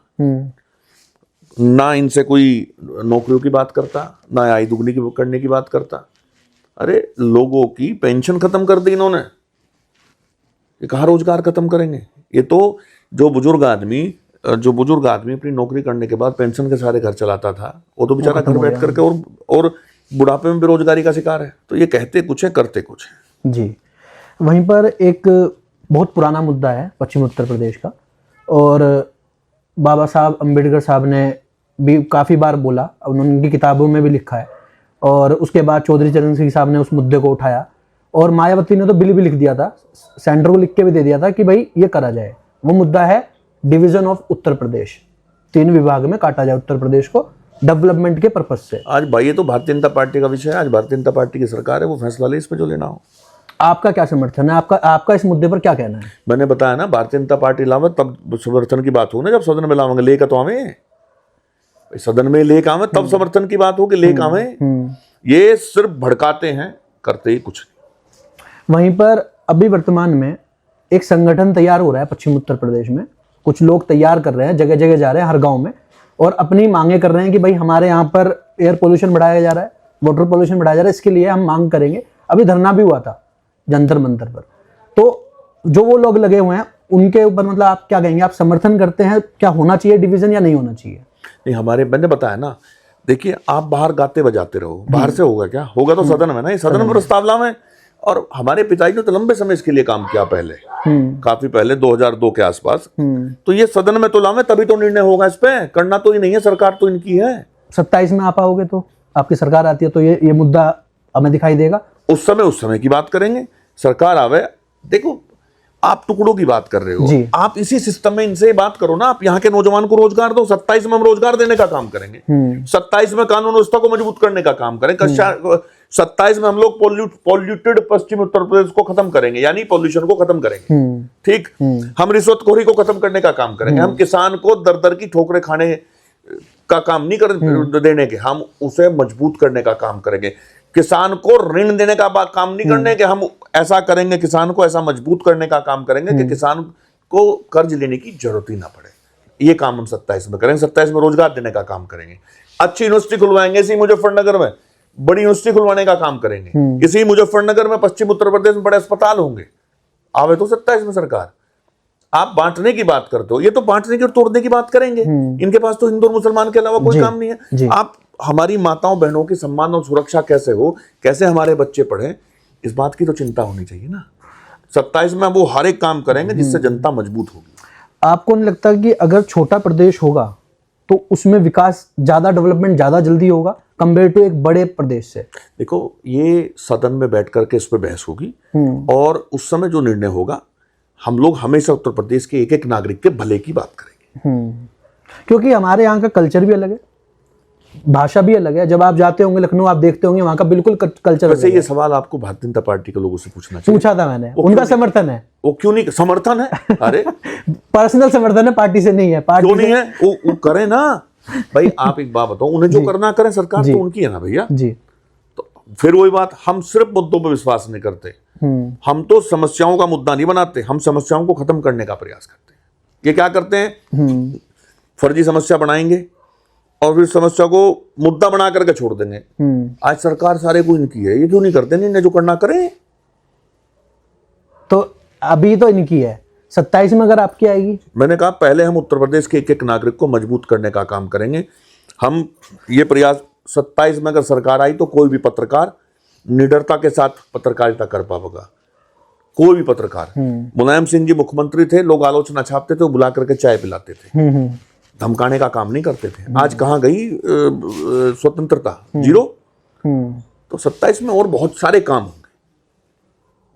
ना इनसे कोई नौकरियों की बात करता, ना आय दुगनी करने की बात करता। अरे लोगों की पेंशन खत्म कर दी इन्होंने, ये कहाँ रोजगार खत्म करेंगे। ये तो जो बुजुर्ग आदमी अपनी नौकरी करने के बाद पेंशन के सारे घर चलाता था, वो तो बेचारा घर बैठ करके और बुढ़ापे में बेरोजगारी का शिकार है। तो ये कहते कुछ है, करते कुछ है। जी। वहीं पर एक बहुत पुराना मुद्दा है पश्चिम उत्तर प्रदेश का, और बाबा साहब अम्बेडकर साहब ने भी काफ़ी बार बोला, उनकी किताबों में भी लिखा है, और उसके बाद चौधरी चरण सिंह साहब ने उस मुद्दे को उठाया, और मायावती ने तो बिल भी लिख दिया था, सेंटर को लिख के भी दे दिया था कि भाई ये करा जाए। वो मुद्दा है डिवीजन ऑफ उत्तर प्रदेश, 3 विभाग में काटा जाए उत्तर प्रदेश को डेवलपमेंट के पर्पज से। आज भाई ये तो भारतीय जनता पार्टी का विषय है, आज भारतीय जनता पार्टी की सरकार है, वो फैसला ले इस पे जो लेना हो। आपका क्या समर्थन है, आपका इस मुद्दे पर क्या कहना है? मैंने बताया ना, भारतीय जनता पार्टी लावे तब समर्थन की बात हो ना, जब सदन में लावेंगे। लेकर तो आवे, सदन में लेकर आवे तब समर्थन की बात हो कि लेकर आवे। ये सिर्फ भड़काते हैं, करते ही कुछ नहीं। वहीं पर अभी वर्तमान में एक संगठन तैयार हो रहा है पश्चिम उत्तर प्रदेश में, कुछ लोग तैयार कर रहे हैं, जगह जगह जा रहे हैं हर गांव में, और अपनी मांगे कर रहे हैं कि भाई हमारे यहाँ पर एयर पोल्यूशन बढ़ाया जा रहा है, वाटर पोल्यूशन बढ़ाया जा रहा है, इसके लिए हम मांग करेंगे। अभी धरना भी हुआ था जंतर मंतर पर। तो जो वो लोग लगे हुए हैं उनके ऊपर मतलब आप क्या कहेंगे, आप समर्थन करते हैं, क्या होना चाहिए डिवीजन या नहीं होना चाहिए? नहीं, हमारे मैंने बताया ना, देखिए आप बाहर गाते बजाते रहो, बाहर से होगा क्या, होगा तो सदन में ना। ये सदन में प्रस्ताव लावे। और हमारे पिताजी ने तो लंबे समय इसके लिए काम किया, पहले काफी पहले 2002 के आसपास। तो ये सदन में तो लावे, तभी तो निर्णय होगा इस पे। करना तो ये नहीं है, सरकार तो इनकी है। 27 में आप आओगे तो आपकी सरकार आती है तो ये मुद्दा हमें दिखाई देगा। उस समय की बात करेंगे, सरकार आवे। देखो आप टुकड़ों की बात कर रहे हो, आप इसी सिस्टम में इनसे बात करो ना। आप यहाँ के नौजवान को रोजगार दो, 27 में हम रोजगार देने का काम करेंगे, 27 में कानून व्यवस्था को मजबूत करने का काम करेंगे, 27 में हम लोग पॉल्यूटेड पश्चिम उत्तर प्रदेश को खत्म करेंगे, यानी पॉल्यूशन को खत्म करेंगे। ठीक, हम रिश्वतखोरी को खत्म करने का काम करेंगे। हम किसान को दर दर की ठोकरें खाने का काम नहीं कर देने के, हम उसे मजबूत करने का काम करेंगे। किसान को ऋण देने का काम नहीं करने के, हम ऐसा करेंगे, किसान को ऐसा मजबूत करने का काम करेंगे कि किसान को कर्ज लेने की जरूरत ही ना पड़े। ये काम हम 27 में करेंगे। 27 में रोजगार देने का काम करेंगे, अच्छी यूनिवर्सिटी खुलवाएंगे। इसी मुजफ्फरनगर में बड़ी यूनिवर्सिटी खुलवाने का काम करेंगे। इसी मुजफ्फरनगर में पश्चिम उत्तर प्रदेश में बड़े अस्पताल होंगे। आवे तो 27 में सरकार। आप बांटने की बात करते हो, ये तो बांटने की और तोड़ने की बात करेंगे। इनके पास तो हिंदू और मुसलमान के अलावा कोई काम नहीं है। आप हमारी माताओं बहनों की सम्मान और सुरक्षा कैसे हो, कैसे हमारे बच्चे पढ़े, इस बात की तो चिंता होनी चाहिए ना। 27 में वो हर एक काम करेंगे जिससे जनता मजबूत होगी। आपको नहीं लगता कि अगर छोटा प्रदेश होगा तो उसमें विकास ज्यादा, डेवलपमेंट ज्यादा जल्दी होगा कंपेयर टू एक बड़े प्रदेश से? देखो, ये सदन में बैठ करके इस पर बहस होगी और उस समय जो निर्णय होगा, हम लोग हमेशा उत्तर प्रदेश के एक एक नागरिक के भले की बात करेंगे। क्योंकि हमारे यहाँ का कल्चर भी अलग है, भाषा भी अलग है। जब आप जाते होंगे लखनऊ, आप देखते होंगे वहाँ का बिल्कुल कल्चर। वैसे ये सवाल आपको भारतीय जनता पार्टी के लोगों से पूछना चाहिए। पूछा था मैंने, उनका समर्थन है। वो क्यों नहीं समर्थन है? अरे पर्सनल समर्थन है, पार्टी से नहीं है। पार्टी क्यों नहीं है? वो करे ना भाई। आप एक बात बताओ, उन्हें जो करना करें, सरकार तो उनकी है ना भैया जी। तो फिर वही बात, हम सिर्फ मुद्दों पर विश्वास नहीं करते, हम तो समस्याओं का मुद्दा नहीं बनाते, हम समस्याओं को खत्म करने का प्रयास करते हैं। ये क्या करते हैं, फर्जी समस्या बनाएंगे और फिर समस्या को मुद्दा बना करके छोड़ देंगे। आज सरकार सारे को इनकी है, ये क्यों नहीं करते? नहीं, जो करना करें। तो अभी तो इनकी है, 27 में अगर आपकी आएगी। मैंने कहा पहले हम उत्तर प्रदेश के एक एक नागरिक को मजबूत करने का काम करेंगे। हम ये प्रयास 27 में अगर सरकार आई तो कोई भी पत्रकार निडरता के साथ पत्रकारिता कर पाएगा, कोई भी पत्रकार। मुलायम सिंह जी मुख्यमंत्री थे, लोग आलोचना छापते थे, वो बुला करके चाय पिलाते थे, धमकाने का काम नहीं करते थे। आज कहाँ गई स्वतंत्रता? जीरो। तो 27 में और बहुत सारे काम होंगे।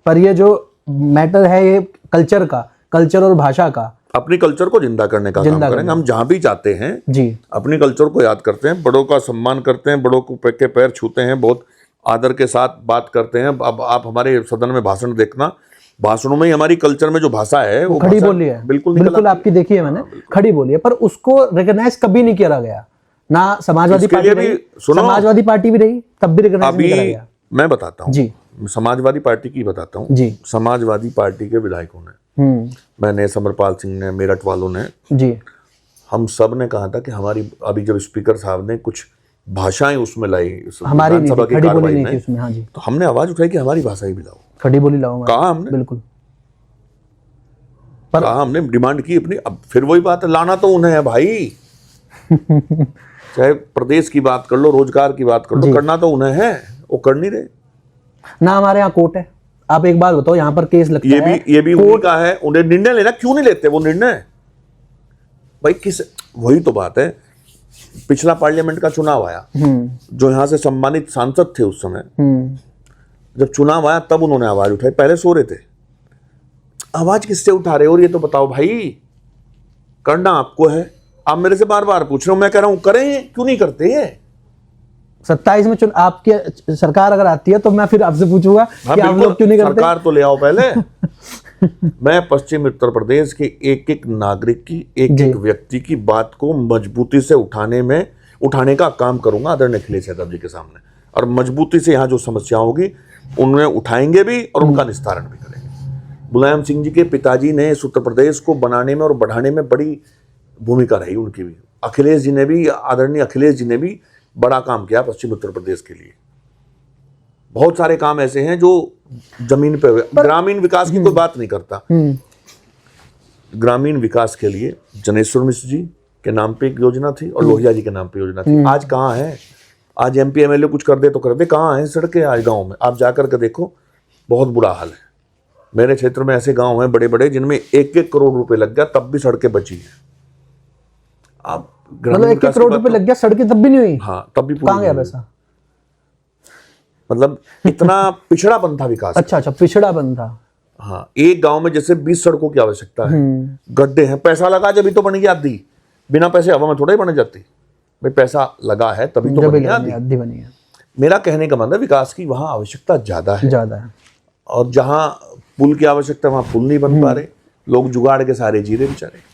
पर ये जो मैटर है ये कल्चर का, कल्चर और भाषा का, अपनी कल्चर को जिंदा करने का काम करेंगे। हम जहां भी जाते हैं जी अपनी कल्चर को याद करते हैं, बड़ों का सम्मान करते हैं, बड़ों को के पैर छूते हैं, बहुत आदर के साथ बात करते हैं। अब आप हमारे सदन में भाषण देखना, भाषणों में ही हमारी कल्चर में जो भाषा है वो खड़ी बोली है, बिल्कुल आपकी देखी है मैंने, खड़ी बोली है। पर उसको रिकॉग्नाइज कभी नहीं किया गया ना। समाजवादी पार्टी रही, समाजवादी पार्टी भी रही, तब भी रिकॉग्नाइज नहीं किया गया। मैं बताता हूँ जी, समाजवादी पार्टी की बताता हूँ जी। समाजवादी पार्टी के विधायकों ने, मैंने, समरपाल सिंह ने, मेरठ वालों ने जी, हम सब ने कहा था कि हमारी, अभी जब स्पीकर साहब ने कुछ भाषाएं उसमें लाई, हमारी विधानसभा की कार्रवाई में, उसमें, हाँ जी, तो हमने आवाज उठाई कि हमारी भाषा ही भी लाओ, खड़ी बोली लाओ। कहा हमने, बिल्कुल। पर कहा हमने, डिमांड की अपनी। अब फिर वही बात है, लाना तो उन्हें है भाई। चाहे प्रदेश की बात कर लो, रोजगार की बात कर लो, करना तो उन्हें है, वो कर नहीं रहे ना। हमारे यहाँ कोर्ट है, आप एक बात बताओ, यहाँ पर केस लगता है, ये भी उन्हीं का है। उन्हें निर्णय लेना क्यों नहीं लेते वो निर्णय भाई? किस, वही तो बात है। पिछला पार्लियामेंट का चुनाव आया, जो यहाँ से सम्मानित सांसद थे उस समय, जब चुनाव आया तब उन्होंने आवाज उठाई। पहले सो रहे थे, आवाज किससे उठा रहे हो? और ये तो बताओ भाई, करना आपको है। आप मेरे से बार बार पूछ रहे हो, मैं कह रहा हूं करें, क्यों नहीं करते हैं? 27 में आपकी सरकार अगर आती है तो मैं फिर आपसे पूछूंगा कि आप लोग क्यों नहीं करते? सरकार तो ले आओ पहले। मैं पश्चिम उत्तर प्रदेश के एक एक नागरिक की, एक एक व्यक्ति की बात को मजबूती से उठाने का काम करूंगा आदरणीय अखिलेश यादव जी के सामने, और मजबूती से यहाँ जो समस्या होगी उनमें उठाएंगे भी और उनका निस्तारण भी करेंगे। मुलायम सिंह जी के पिताजी ने इस उत्तर प्रदेश को बनाने में और बढ़ाने में बड़ी भूमिका रही उनकी भी। अखिलेश जी ने भी, आदरणीय अखिलेश जी ने भी बड़ा काम किया पश्चिम उत्तर प्रदेश के लिए। बहुत सारे काम ऐसे हैं जो जमीन पे हुए। ग्रामीण विकास की कोई बात नहीं करता। ग्रामीण विकास के लिए जनेश्वर मिश्र जी के नाम पे एक योजना थी और लोहिया जी के नाम पे योजना थी। आज कहाँ है? आज एमपी एमएलए कुछ कर दे तो कर दे, कहाँ है सड़कें आज गाँव में? आप जाकर के देखो, बहुत बुरा हाल है। मेरे क्षेत्र में ऐसे गांव हैं बड़े बड़े जिनमें 1-1 करोड़ रुपए लग गया तब भी सड़कें बची हैं। आप मतलब 1-1 करोड़ रुपए लग गया, सड़कें तब भी नहीं हुई? हाँ, तब भी कहाँ गया पैसा? मतलब इतना पिछड़ापन था विकास। अच्छा, पिछड़ापन था। हाँ, एक गांव में जैसे 20 सड़कों की आवश्यकता है, गड्ढे हैं, पैसा लगा जब तो बन गई आधी। बिना पैसे हवा में थोड़ा ही बन जाती भाई, पैसा लगा है तभी तो बनी आधी बनी है। मेरा कहने का मतलब विकास की वहां आवश्यकता ज्यादा है, और जहां पुल की आवश्यकता वहां पुल नहीं बन पा रहे, लोग जुगाड़ के सारे जी रहे बेचारे।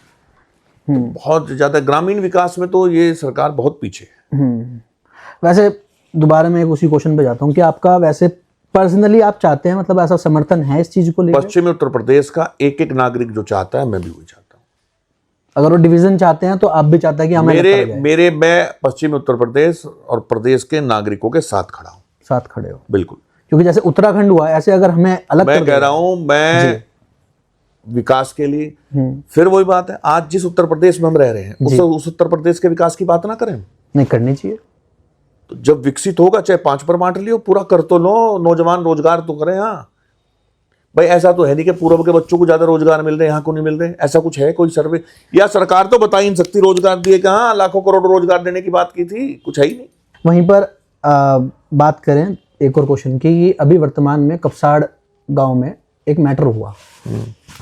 तो बहुत ज्यादा ग्रामीण विकास में तो ये सरकार बहुत पीछे है। वैसे दोबारा मैं उसी क्वेश्चन पे जाता हूँ कि आपका वैसे पर्सनली आप चाहते हैं, मतलब ऐसा समर्थन है इस चीज को लेकर? पश्चिमी उत्तर प्रदेश का एक एक नागरिक जो चाहता है, मैं भी वही चाहता हूँ। अगर वो डिवीजन चाहते हैं तो आप भी चाहते हैं कि हमें मैं पश्चिमी उत्तर प्रदेश और प्रदेश के नागरिकों के साथ खड़ा हूँ। साथ खड़े हो? बिल्कुल। क्योंकि जैसे उत्तराखंड हुआ, ऐसे अगर हमें अलग, मैं कह रहा हूं, मैं विकास के लिए, फिर वही बात है, आज जिस उत्तर प्रदेश में हम रह रहे हैं उस उत्तर प्रदेश के विकास की बात ना करें? नहीं करनी चाहिए। तो जब विकसित होगा चाहे 5 पर बांट लियो, पूरा कर तो लो, नौजवान रोजगार तो करें। हाँ भाई, ऐसा तो है नहीं कि पूर्व के बच्चों को ज्यादा रोजगार मिल रहे हैं, यहाँ को नहीं मिल रहे। ऐसा कुछ है कोई सर्वे? या सरकार तो बता ही नहीं सकती रोजगार दिए कि हाँ लाखों करोड़ रोजगार देने की बात की थी, कुछ है ही नहीं। वहीं पर बात करें एक और क्वेश्चन की, अभी वर्तमान में कपसाड़ गांव में एक मैटर हुआ,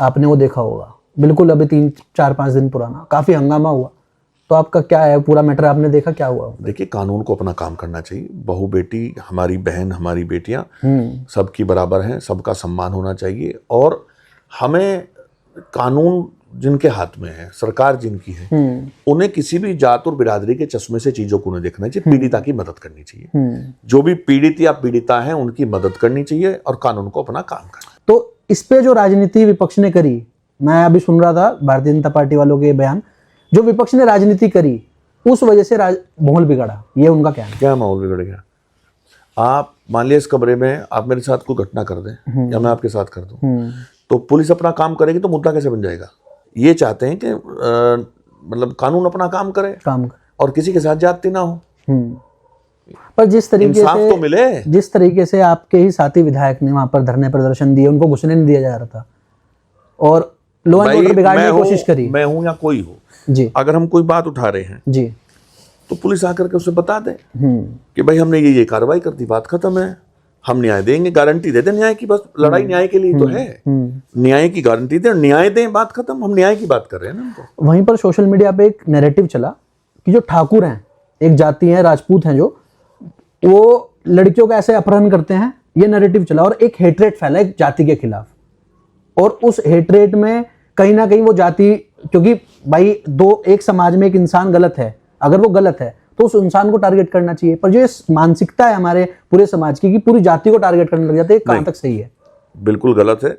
आपने वो देखा होगा, बिल्कुल अभी 3-4-5 दिन पुराना, काफी हंगामा हुआ। तो आपका क्या है पूरा मैटर, आपने देखा क्या हुआ? देखिए, कानून को अपना काम करना चाहिए। बहू बेटी, हमारी बहन, हमारी बेटियां सबकी बराबर हैं, सबका सम्मान होना चाहिए। और हमें कानून जिनके हाथ में है, सरकार जिनकी है, उन्हें किसी भी जात और बिरादरी के चश्मे से चीजों को नहीं देखना चाहिए। पीड़िता की मदद करनी चाहिए। जो भी पीड़ित या पीड़िता है उनकी मदद करनी चाहिए और कानून को अपना काम करना। तो इस पे जो राजनीति विपक्ष ने करी, मैं अभी सुन रहा था भारतीय जनता पार्टी वालों के बयान, जो विपक्ष ने राजनीति करी उस वजह से माहौल बिगड़ा, ये उनका क्या है? क्या माहौल बिगड़ गया? आप मान लिया इस कमरे में आप मेरे साथ कोई घटना कर दें या मैं आपके साथ कर दूं, तो पुलिस अपना काम करेगी तो मुद्दा कैसे बन जाएगा? ये चाहते हैं कि मतलब कानून अपना काम करे और किसी के साथ ज्यादती ना हो। पर जिस तरीके इंसाफ से तो मिले। जिस तरीके से आपके ही साथी विधायक ने वहां पर धरने प्रदर्शन दिए, उनको घुसने नहीं दिया जा रहा था और लो एंड ऑर्डर बिगाड़ने की कोशिश करी। मैं हूं या कोई हो जी, अगर हम कोई बात उठा रहे हैं जी, तो पुलिस आकर के उसे बता दे कि भाई हमने ये कार्रवाई कर दी, बात खत्म है, हम न्याय देंगे, गारंटी दे दें न्याय की। बस लड़ाई न्याय के लिए तो है, न्याय की गारंटी दें, न्याय दें, बात खत्म। हम न्याय की बात कर रहे हैं ना। वहीं पर सोशल मीडिया पे एक नैरेटिव चला कि जो ठाकुर हैं, एक जाति है, राजपूत हैं, जो वो लड़कियों का ऐसे अपहरण करते हैं, ये नैरेटिव चला और एक हेटरेट फैला एक जाति के खिलाफ। और उस हेटरेट में कहीं ना कहीं वो जाति, क्योंकि भाई एक समाज में एक इंसान गलत है, अगर वो गलत है तो उस इंसान को टारगेट करना चाहिए। पर जो ये मानसिकता है हमारे पूरे समाज की कि पूरी जाति को टारगेट करने लग जाते हैं, कहां तक सही है? बिल्कुल गलत है।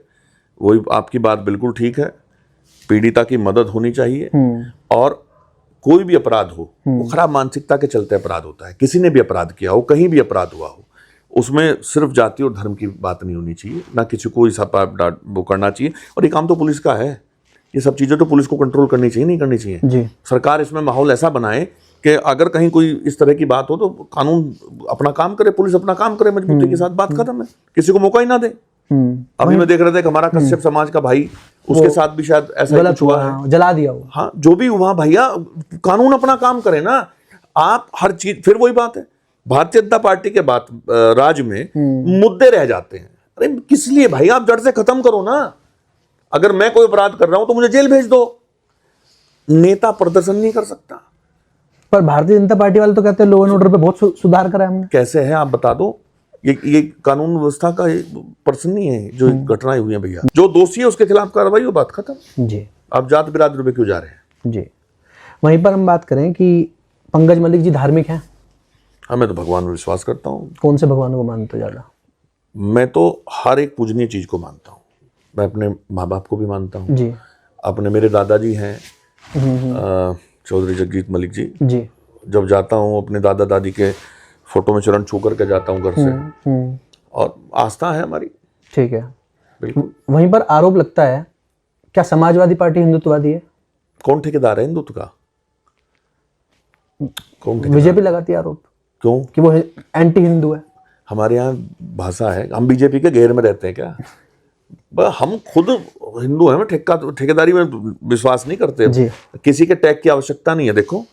वही आपकी बात बिल्कुल ठीक है। पीड़िता की मदद होनी चाहिए और कोई भी अपराध हो वो खराब मानसिकता के चलते अपराध होता है। किसी ने भी अपराध किया हो, कहीं भी अपराध हुआ हो, उसमें सिर्फ जाति और धर्म की बात नहीं होनी चाहिए, ना किसी को इस वो करना चाहिए। और ये काम तो पुलिस का है, ये सब चीजें तो पुलिस को कंट्रोल करनी चाहिए, नहीं करनी चाहिए जी। सरकार इसमें माहौल ऐसा बनाए कि अगर कहीं कोई इस तरह की बात हो तो कानून अपना काम करे, पुलिस अपना काम करे मजबूती के साथ, बात खत्म है, किसी को मौका ही ना दे। अभी मैं देख रहा था कि हमारा कश्यप समाज का भाई, उसके साथ भी शायद ऐसा गलत हुआ है, जला दिया वो। हाँ, जो भी हुआ भैया, कानून अपना काम करे ना। आप हर चीज, फिर वही बात है, भारतीय जनता पार्टी के बात राज्य में मुद्दे रह जाते हैं। अरे किस लिए भाई, आप जड़ से खत्म करो ना। अगर मैं कोई अपराध कर रहा हूं तो मुझे जेल भेज दो। नेता प्रदर्शन नहीं कर सकता। पर भारतीय जनता पार्टी वाले तो कहते हैं लो एंड ऑर्डर पे बहुत सुधार करा हमने। कैसे है आप बता दो। ये कानून व्यवस्था का पर्सन नहीं है जो घटनाएं हुई हैं भैया। जो दोषी है उसके खिलाफ कार्रवाई हो, बात खत्म। जी। आप जात बिरादरी पे क्यों जा रहे हैं? जी। वहीं पर हम बात करें कि पंकज मलिक जी धार्मिक हैं। हाँ, मैं तो भगवान में विश्वास करता हूँ। कौन से भगवान को मानते हो ज्यादा? मैं तो हर एक पूजनीय चीज को मानता हूँ। मैं अपने माँ बाप को भी मानता हूँ जी। अपने मेरे दादाजी हैं चौधरी जगजीत मलिक जी। जब जाता हूँ अपने दादा दादी के फोटो में चरण छू करके जाता हूँ घर से। और आस्था है हमारी। ठीक है, बिल्कुल। वहीं पर आरोप लगता है, क्या समाजवादी पार्टी हिंदुत्ववादी है? कौन ठेकेदार है हिंदुत्व का? कौन? बीजेपी लगाती है आरोप। क्यों? कि वो एंटी हिंदू है। हमारे यहाँ भाषा है, हम बीजेपी के घेर में रहते हैं क्या? हम खुद हिंदू हैं, ठेकेदारी में विश्वास नहीं करते जी। किसी के टैग की आवश्यकता नहीं है। देखो,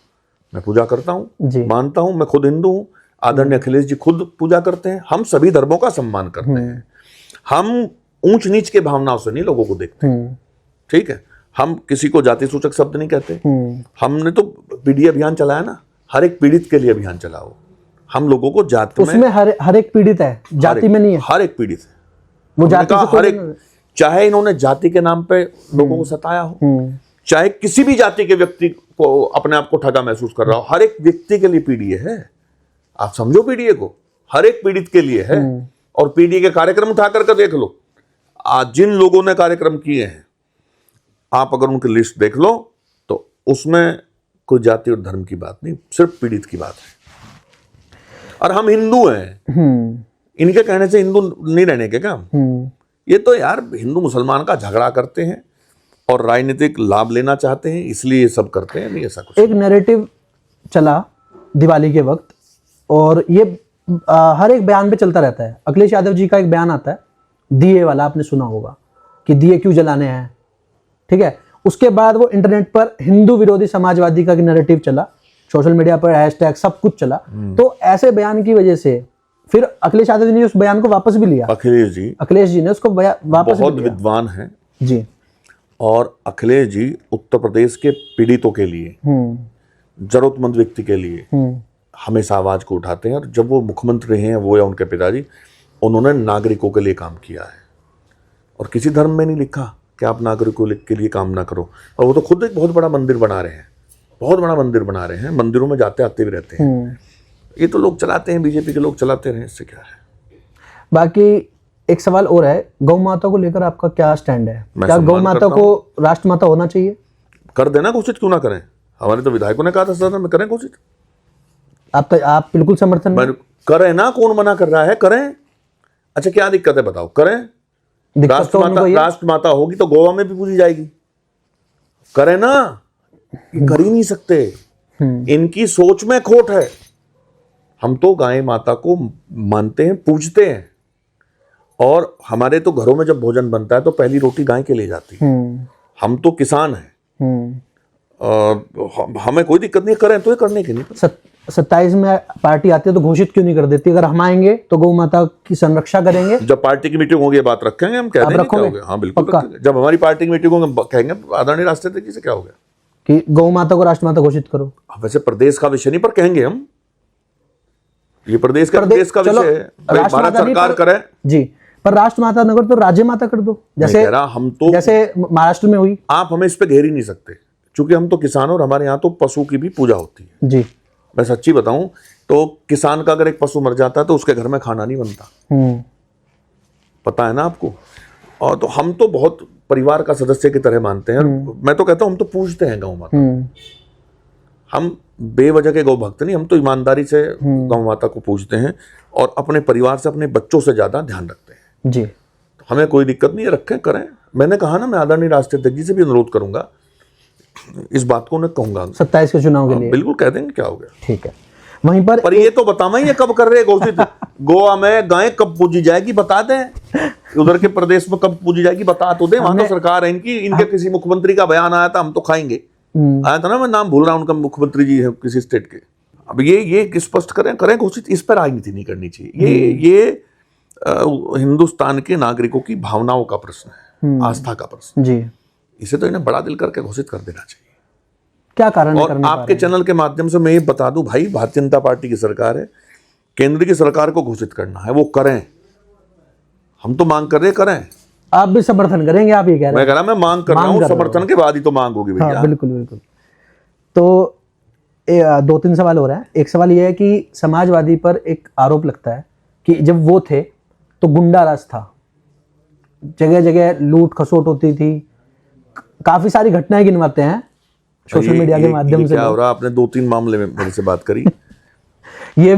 मैं पूजा करता हूँ, मानता हूँ, मैं खुद हिंदू हूँ। आदरणीय अखिलेश जी खुद पूजा करते हैं। हम सभी धर्मों का सम्मान करते हैं। हम ऊंच नीच के भावनाओं से नहीं लोगों को देखते। ठीक है, हम किसी को जाति सूचक शब्द नहीं कहते। हमने तो पीढ़ी अभियान चलाया ना, हर एक पीड़ित के लिए अभियान चलाओ। हम लोगों को जाति उसमें हर एक पीड़ित है, जाति में नहीं है। हर एक पीड़ित है। वो जाति से हर एक, चाहे इन्होंने जाति के नाम पे लोगों को सताया हो, चाहे किसी भी जाति के व्यक्ति को अपने आप को ठगा महसूस कर रहा हो, हर एक व्यक्ति के लिए पीडीए है। आप समझो पीडीए को, हर एक पीड़ित के लिए है। और पीडीए के कार्यक्रम उठा करके देख लो, आज जिन लोगों ने कार्यक्रम किए हैं, आप अगर उनकी लिस्ट देख लो तो उसमें कोई जाति और धर्म की बात नहीं, सिर्फ पीड़ित की बात है। और हम हिंदू हैं, इनके कहने से हिंदू नहीं रहने के क्या? ये तो यार हिंदू मुसलमान का झगड़ा करते हैं और राजनीतिक लाभ लेना चाहते हैं, इसलिए ये सब करते हैं। नहीं, ऐसा कुछ। एक नैरेटिव चला दिवाली के वक्त, और ये हर एक बयान पे चलता रहता है। अखिलेश यादव जी का एक बयान आता है दिए वाला, आपने सुना होगा कि दिए क्यों जलाने हैं। ठीक है, उसके बाद वो इंटरनेट पर हिंदू विरोधी समाजवादी का नैरेटिव चला, सोशल मीडिया पर हैशटैग सब कुछ चला। तो ऐसे बयान की वजह से फिर अखिलेश यादव जी ने उस बयान को वापस भी लिया। अखिलेश जी ने उसको वापस बहुत विद्वान है जी। और अखिलेश जी उत्तर प्रदेश के पीड़ितों के लिए, जरूरतमंद व्यक्ति के लिए हमेशा आवाज को उठाते हैं। और जब वो मुख्यमंत्री हैं, वो या उनके पिताजी, उन्होंने नागरिकों के लिए काम किया है और किसी धर्म में नहीं लिखा कि आप नागरिकों के लिए काम ना करो। और वो तो खुद एक बहुत बड़ा मंदिर बना रहे हैं, बहुत बड़ा मंदिर बना रहे हैं, मंदिरों में जाते आते भी रहते हैं। ये तो लोग चलाते हैं, बीजेपी के लोग चलाते रहे, इससे क्या है। बाकी एक सवाल और है, गौ माता को लेकर आपका क्या स्टैंड है? क्या गौ माता को राष्ट्रमाता होना चाहिए? कर देना घोषित, क्यों ना करें। हमारे तो विधायकों ने कहा था सदन में, करें घोषित। आप बिल्कुल समर्थन में? करें ना, कौन मना कर रहा है, करें। अच्छा क्या दिक्कत है बताओ, करें। राष्ट्र माता होगी तो गोवा में भी पूजी जाएगी, करें ना। ये कर ही नहीं सकते, इनकी सोच में खोट है। हम तो गाय माता को मानते हैं, पूजते हैं, और हमारे तो घरों में जब भोजन बनता है तो पहली रोटी गाय के लिए जाती है। हम तो किसान हैं, हमें कोई दिक्कत नहीं, करें तो ये करने के नहीं। 27 में पार्टी आती है तो घोषित क्यों नहीं कर देती? अगर हम आएंगे तो गौ माता की संरक्षा करेंगे। जब पार्टी की मीटिंग होगी बात रखेंगे, हम कह देंगे क्या हो गया। हाँ बिल्कुल रखेंगे। जब हमारी पार्टी की मीटिंग होगी कहेंगे आदरणीय राष्ट्रपति से क्या हो गया कि गौ माता को राष्ट्रमाता घोषित करो। वैसे प्रदेश का विषय नहीं, पर कहेंगे हम, ये प्रदेश का विषय है, भारत सरकार करे जी, पर राष्ट्रमाता न कर तो राज्य माता कर दो, जैसे हम तो जैसे महाराष्ट्र में हुई। आप हमें इस पे घेर ही नहीं सकते, क्योंकि हम तो किसान और हमारे यहाँ तो पशु की भी पूजा होती है जी। मैं सच्ची बताऊं तो किसान का अगर एक पशु मर जाता है तो उसके घर में खाना नहीं बनता, पता है ना आपको। और तो हम तो बहुत परिवार का सदस्य की तरह मानते हैं। मैं तो कहता हूं हम तो पूजते हैं गौ माता। हम बेवजह के गौ भक्त नहीं, हम तो ईमानदारी से गौ माता को पूजते हैं और अपने परिवार से, अपने बच्चों से ज्यादा ध्यान रखते हैं जी। तो हमें कोई दिक्कत नहीं है, रखें, करें। मैंने कहा ना, मैं आदरणीय राष्ट्रपति जी से भी अनुरोध करूंगा, इस बात को उन्हें कहूंगा 27 के चुनाव के लिए। बिल्कुल कह देंगे, क्या हो गया। ठीक है। वहीं पर ये तो बताना ये कब कर रहे हैं घोषित गोवा में गाय कब पूजी जाएगी बता दें, उधर के प्रदेश में कब पूजी जाएगी बता तो दें। वहां तो सरकार है इनकी, इनके किसी मुख्यमंत्री का बयान आया था हम तो खाएंगे, आया था ना, मैं नाम भूल रहा हूं उनका, मुख्यमंत्री जी है किसी स्टेट के। अब ये स्पष्ट करें घोषित, इस पर राजनीति नहीं करनी चाहिए। ये हिंदुस्तान के नागरिकों की भावनाओं का प्रश्न है, आस्था का प्रश्न जी। इसे तो इन्हें बड़ा दिल करके घोषित कर देना चाहिए। क्या कारण है? और आपके चैनल के माध्यम से मैं ये बता दूं भाई, भारतीय जनता पार्टी की सरकार है, केंद्र की सरकार को घोषित करना है, वो करें। हम तो मांग कर रहे, करें। आप भी समर्थन करेंगे? आप ये कह रहे हैं? मैं कह रहा, मैं मांग कर रहा हूं, समर्थन के बाद ही तो मांग होगी भैया। हाँ, बिल्कुल बिल्कुल। तो 2-3 सवाल हो रहा है। एक सवाल ये है कि समाजवादी पर एक आरोप लगता है कि जब वो थे तो गुंडा राज था, जगह जगह लूट खसोट होती थी, काफी सारी घटनाएं गिनवाते हैं सोशल मीडिया के माध्यम से। क्या हो रहा, आपने 2-3 मामले में मेरे से बात करी ये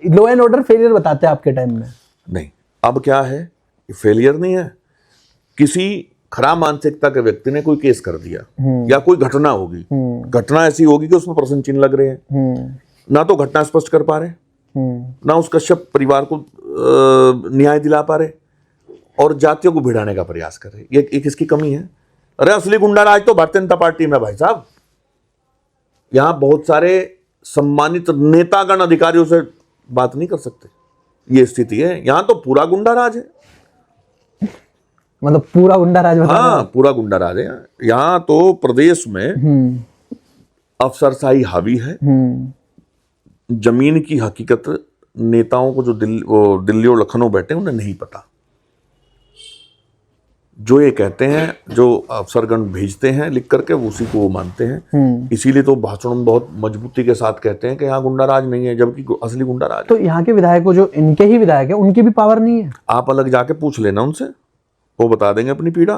लॉ एंड ऑर्डर फेलियर बताते हैं आपके टाइम में। नहीं, अब क्या है, ये फेलियर नहीं है, किसी खराब मानसिकता के व्यक्ति ने कोई केस कर दिया या कोई घटना होगी, घटना ऐसी होगी कि उसमें प्रश्न चिन्ह लग रहे हैं, ना तो घटना स्पष्ट कर पा रहे, ना उस कश्यप परिवार को न्याय दिला पा रहे, और जातियों को भिड़ाने का प्रयास कर रहे। ये किसकी कमी है? अरे असली गुंडा राज तो भारतीय जनता पार्टी में भाई साहब। यहां बहुत सारे सम्मानित नेतागण अधिकारियों से बात नहीं कर सकते, ये स्थिति है। यहां तो पूरा गुंडा राज है, मतलब पूरा गुंडा राज। हाँ, पूरा गुंडा राज है यहाँ तो। प्रदेश में अफसरशाही हावी है, जमीन की हकीकत नेताओं को जो दिल्ली और लखनऊ बैठे उन्हें नहीं पता। जो ये कहते हैं, जो अफसरगण भेजते हैं लिख करके, उसी को वो मानते हैं। इसीलिए तो भाषणों में बहुत मजबूती के साथ कहते हैं कि यहाँ गुंडा राज नहीं है, जबकि असली गुंडा राज। तो यहाँ के विधायकों, जो इनके ही विधायक है, उनकी भी पावर नहीं है? आप अलग जाके पूछ लेना उनसे, वो बता देंगे अपनी पीड़ा।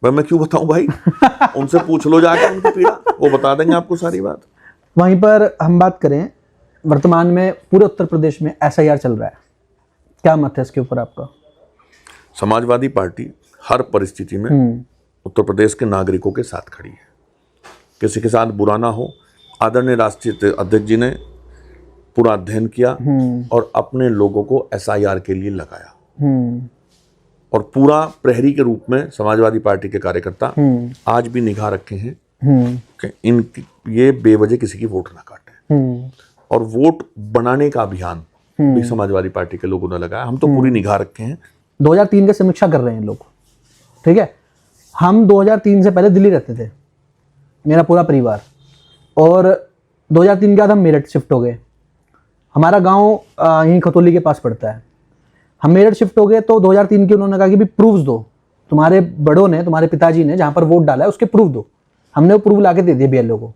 मैं क्यों बताऊं भाई उनसे पूछ लो जाके उनकी पीड़ा, वो बता देंगे आपको सारी बात। वहीं पर हम बात करें, वर्तमान में पूरे उत्तर प्रदेश में SIR चल रहा है, क्या मत है इसके ऊपर आपका? समाजवादी पार्टी हर परिस्थिति में उत्तर प्रदेश के नागरिकों के साथ खड़ी है, किसी के साथ बुरा ना हो। आदरणीय राष्ट्रीय अध्यक्ष जी ने पूरा अध्ययन किया और अपने लोगों को SIR के लिए लगाया, और पूरा प्रहरी के रूप में समाजवादी पार्टी के कार्यकर्ता आज भी निगाह रखे हैं कि ये बेवजह किसी की वोट ना काटे, और वोट बनाने का अभियान भी समाजवादी पार्टी के लोगों ने लगाया। हम तो पूरी निगाह रखे हैं। 2003 की समीक्षा कर रहे हैं लोग, ठीक है। हम 2003 से पहले दिल्ली रहते थे, मेरा पूरा परिवार, और 2003 के बाद हम मेरठ शिफ्ट हो गए। हमारा गांव यहीं खतौली के पास पड़ता है। हम मेरठ शिफ्ट हो गए तो 2003 के उन्होंने कहा कि भी प्रूफ्स दो, तुम्हारे बड़ों ने, तुम्हारे पिताजी ने जहाँ पर वोट डाला है उसके प्रूफ दो। हमने वो प्रूफ ला के दे दिए BLO को।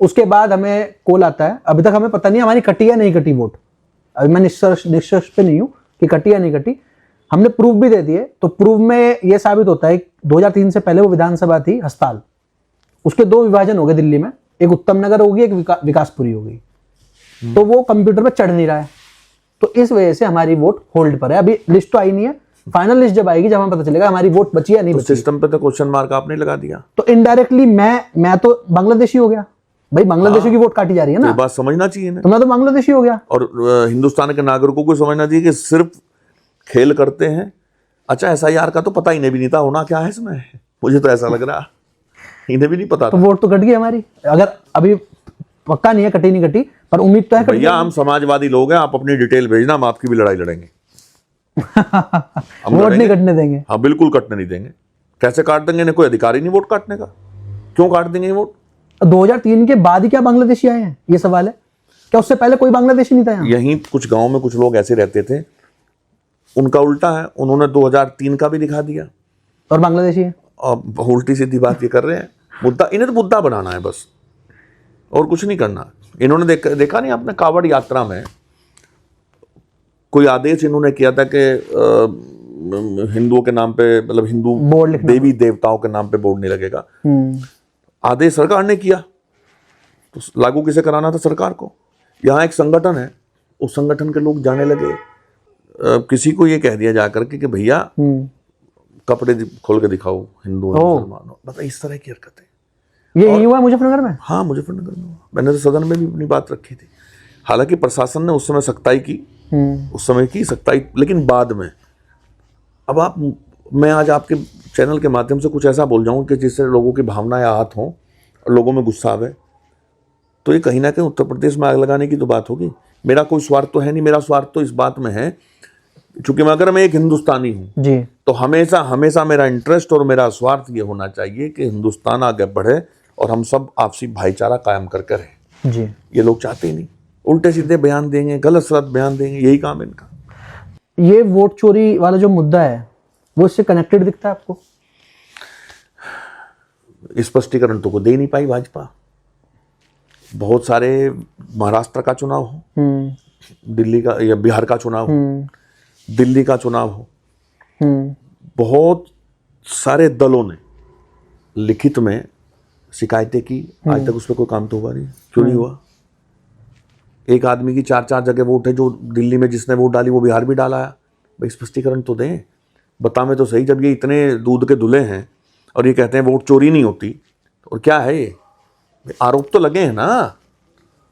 उसके बाद हमें कॉल आता है, अभी तक हमें पता नहीं हमारी कटी या नहीं कटी वोट, अभी मैं निष्कर्ष पे नहीं हूँ कि कटी या नहीं कटी। हमने प्रूफ भी दे दिए, तो प्रूफ में यह साबित होता है 2003 से पहले वो विधानसभा थी हस्ताल, उसके 2 विभाजन हो गए दिल्ली में, एक उत्तम नगर होगी, एक विकासपुरी होगी। तो वो कंप्यूटर पे चढ़ नहीं रहा है, तो इस वजह से हमारी वोट होल्ड पर है। अभी लिस्ट तो आई नहीं है, फाइनल लिस्ट जब आएगी जब हमें पता चलेगा हमारी वोट बची या नहीं बची। सिस्टम पे तो क्वेश्चन मार्क आपने लगा दिया, तो इनडायरेक्टली मैं तो बांग्लादेशी हो गया भाई, बांग्लादेशियों की वोट काटी जा रही है तो ना, ये बात समझना चाहिए ना। तो मैं तो बांग्लादेशी हो गया। और हिंदुस्तान के नागरिकों को समझना चाहिए कि सिर्फ खेल करते हैं। अच्छा, SIR का तो पता ही नहीं भी नहीं था होना क्या है इसमें, मुझे तो ऐसा लग रहा इन्हें भी नहीं पता तो था। वोट तो कट गई हमारी, अगर अभी पक्का नहीं है कटी नहीं कटी, पर उम्मीद तो है कट भैया हम समाजवादी लोग हैं, आप अपनी डिटेल भेजना, हम आपकी भी लड़ाई लड़ेंगे। हम वोट नहीं लड़ेंगे। कटने देंगे। हाँ बिल्कुल कटने नहीं देंगे। कैसे काट देंगे, इन्हें कोई अधिकार ही नहीं वोट काटने का, क्यों काट देंगे ये वोट? 2003 के बाद ही क्या बांग्लादेशी आए हैं, ये सवाल है। क्या उससे पहले कोई बांग्लादेशी नहीं था यहाँ? यहीं कुछ गांव में कुछ लोग ऐसे रहते थे, उनका उल्टा है, उन्होंने 2003 का भी दिखा दिया और बांग्लादेशी है। और उल्टी सीधी बात ये कर रहे हैं। मुद्दा इन्हें तो मुद्दा बनाना है बस, और कुछ नहीं करना। इन्होंने देखा नहीं आपने, कावड़ यात्रा में कोई आदेश इन्होंने किया था कि हिंदुओं के नाम पे, मतलब हिंदू बोर्ड लिखना, देवी देवताओं के नाम पे बोर्ड नहीं लगेगा। आदेश सरकार ने किया, तो लागू किसे कराना था? सरकार को। यहाँ एक संगठन है, उस संगठन के लोग जाने लगे, किसी को ये कह दिया जाकर के कि भैया कपड़े खोल के दिखाओ हिंदू मुसलमान, मतलब इस तरह की हरकतें। ये यही हुआ मुजफ्फरनगर में? हाँ मुजफ्फरनगर में हुआ। मैंने तो सदन में भी अपनी बात रखी थी। हालांकि प्रशासन ने उस समय सख्ताई की, उस समय की सख्ताई, लेकिन बाद में। अब मैं आज आपके चैनल के माध्यम से कुछ ऐसा बोल जाऊं कि जिससे लोगों की भावनाएं आहत हों और लोगों में गुस्सा आवे, तो ये कहीं ना कहीं उत्तर प्रदेश में आग लगाने की तो बात होगी। मेरा कोई स्वार्थ तो है नहीं, मेरा स्वार्थ तो इस बात में है, चूंकि अगर मैं एक हिंदुस्तानी हूं जी, तो हमेशा हमेशा मेरा इंटरेस्ट और मेरा स्वार्थ ये होना चाहिए कि हिंदुस्तान आगे बढ़े और हम सब आपसी भाईचारा कायम करके रहें। जी। ये लोग चाहते ही नहीं, उल्टे सीधे बयान देंगे, गलत सलत बयान देंगे, यही काम है इनका। ये वोट चोरी वाला जो मुद्दा है वो इससे कनेक्टेड दिखता है आपको? स्पष्टीकरण तो को दे नहीं पाई भाजपा। बहुत सारे, महाराष्ट्र का चुनाव हो, दिल्ली का या बिहार का चुनाव हो, दिल्ली का चुनाव हो, बहुत सारे दलों ने लिखित में शिकायतें की, आज तक उस पर कोई काम तो हुआ नहीं। क्यों नहीं हुआ? एक आदमी की 4-4 जगह वोट है, जो दिल्ली में जिसने वोट डाली वो बिहार भी डाला है। भाई स्पष्टीकरण तो दें, बतावें तो सही। जब ये इतने दूध के धुले हैं और ये कहते हैं वोट चोरी नहीं होती, और क्या है ये? आरोप तो लगे हैं ना,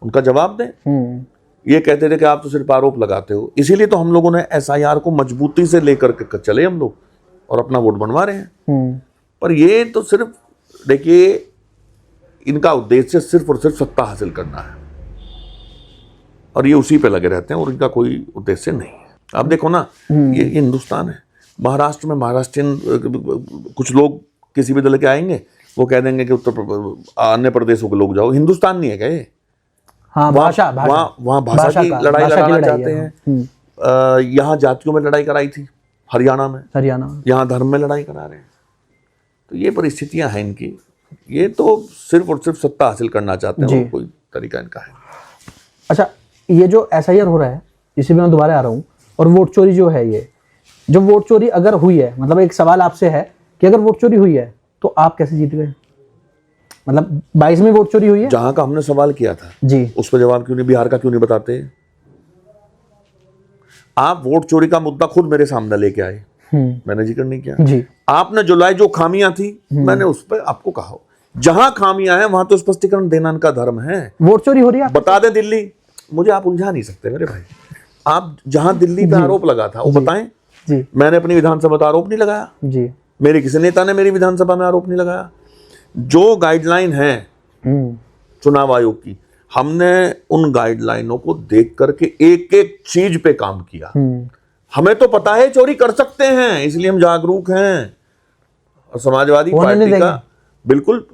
उनका जवाब दें। ये कहते थे कि आप तो सिर्फ आरोप लगाते हो, इसीलिए तो हम लोगों ने SIR को मजबूती से लेकर के चले हम लोग और अपना वोट बनवा रहे हैं। पर ये तो सिर्फ देखिए, इनका उद्देश्य सिर्फ और सिर्फ सत्ता हासिल करना है और ये उसी पे लगे रहते हैं और इनका कोई उद्देश्य नहीं है। आप देखो ना, ये हिंदुस्तान है। महाराष्ट्र में महाराष्ट्रियन कुछ लोग किसी भी दल के आएंगे, वो कह देंगे कि अन्य प्रदेशों के लोग जाओ। हिंदुस्तान नहीं है क्या ये? हाँ, भाषा वहाँ भाषा की लड़ाई लड़ाना चाहते हैं। यहाँ जातियों में लड़ाई कराई थी हरियाणा में, यहाँ धर्म में लड़ाई करा रहे हैं। तो ये परिस्थितियां हैं इनकी। ये तो सिर्फ और सिर्फ सत्ता हासिल करना चाहते हैं, कोई तरीका इनका है। अच्छा, ये जो SIR हो रहा है, इसी में मैं दोबारा आ रहा हूँ, और वोट चोरी जो है, ये जो वोट चोरी अगर हुई है, मतलब एक सवाल आपसे है कि अगर वोट चोरी हुई है तो आप कैसे जीत गए? मतलब 22 में वोट चोरी हुई है, जहां का हमने सवाल किया था जी, उस पर जवाब क्यों नहीं, बिहार का क्यों नहीं बताते? आप वोट चोरी का मुद्दा खुद मेरे सामने लेके आए, मैंने जिक्र नहीं किया जी। आपने जुलाई जो खामियां थी, मैंने उस पर आपको कहा जहां खामियां हैं वहां तो स्पष्टीकरण देना इनका धर्म है। वोट चोरी हो रही है, बता दे दिल्ली, मुझे आप उलझा नहीं सकते मेरे भाई। आप जहां दिल्ली पे आरोप लगा था वो बताएं जी। मैंने अपनी विधानसभा पर आरोप नहीं लगाया जी, मेरे किसी नेता ने मेरी विधानसभा में आरोप नहीं लगाया। जो गाइडलाइन है चुनाव आयोग की, हमने उन गाइडलाइनों को देख करके एक एक चीज पे काम किया। हमें तो पता है चोरी कर सकते हैं, इसलिए हम जागरूक हैं। और समाजवादी पार्टी का बिल्कुल,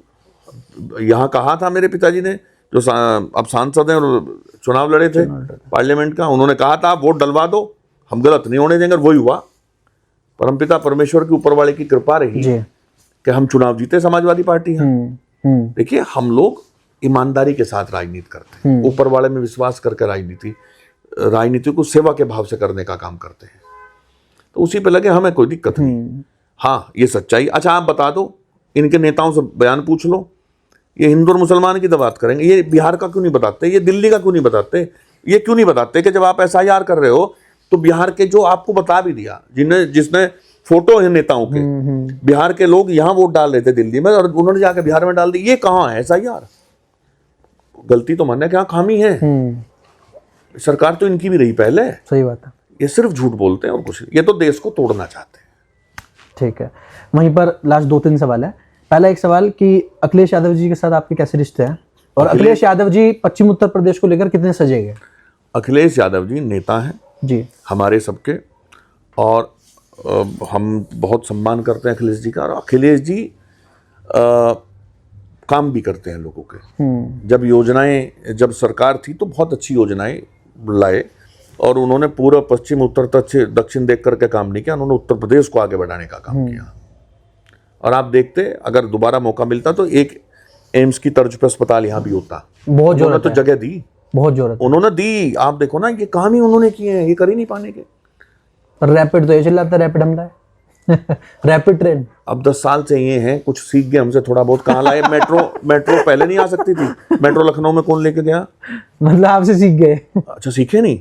यहां कहा था मेरे पिताजी ने, जो अब सांसद हैं और चुनाव लड़े थे पार्लियामेंट का, उन्होंने कहा था आप वोट डलवा दो, हम गलत नहीं होने देंगे। और वही हुआ। परमपिता परमेश्वर की ऊपर वाले की कृपा रही कि हम चुनाव जीते समाजवादी पार्टी हैं। देखिए, हम लोग ईमानदारी के साथ राजनीति करते हैं, ऊपर वाले में विश्वास करके राजनीति को सेवा के भाव से करने का काम करते हैं। तो उसी पे लगे, हमें कोई दिक्कत नहीं। हाँ, ये सच्चाई। अच्छा, आप बता दो, इनके नेताओं से बयान पूछ लो ये हिंदू और मुसलमान की तो बात करेंगे, ये बिहार का क्यों नहीं बताते, ये दिल्ली का क्यों नहीं बताते, ये क्यों नहीं बताते कि जब आप SIR कर रहे हो तो बिहार के, जो आपको बता भी दिया, जिसने फोटो है नेताओं के, बिहार के लोग यहाँ वोट डाल रहे थे दिल्ली में और उन्होंने जाकर बिहार में डाल दी, ये कहाँ है SIR? गलती तो मानना, क्या खामी है? सरकार तो इनकी भी रही पहले। सही बात है। ये सिर्फ झूठ बोलते हैं और कुछ नहीं, ये तो देश को तोड़ना चाहते हैं। ठीक है, वहीं पर लास्ट 2-3 सवाल है। पहला एक सवाल कि अखिलेश यादव जी के साथ आपके कैसे रिश्ते हैं, और अखिलेश यादव जी पश्चिम उत्तर प्रदेश को लेकर कितने सजेंगे? अखिलेश यादव जी नेता हैं जी, हमारे सबके, और हम बहुत सम्मान करते हैं अखिलेश जी का। और अखिलेश जी काम भी करते हैं लोगों के। जब योजनाएं, जब सरकार थी तो बहुत अच्छी योजनाएं लाए, और उन्होंने पूरा पश्चिम उत्तर दक्षिण देख करके काम नहीं किया, उन्होंने उत्तर प्रदेश को आगे बढ़ाने का काम किया। और आप देखते, अगर दोबारा मौका मिलता तो एक एम्स की तर्ज पर अस्पताल यहाँ भी होता। बहुत उन्होंने तो जगह दी, बहुत जरूरत उन्होंने दी। आप देखो ना, ये काम ही उन्होंने किए हैं, ये कर ही नहीं पाने के। रैपिड तो ये चल रहा था, रैपिड हमला है रैपिड ट्रेन अब 10 साल से ये हैं, कुछ सीख गए हमसे थोड़ा बहुत। कहाँ लाए? मेट्रो पहले नहीं आ सकती थी। मेट्रो लखनऊ में कौन लेके गया? मतलब आपसे सीख गए। अच्छा, सीखे नहीं?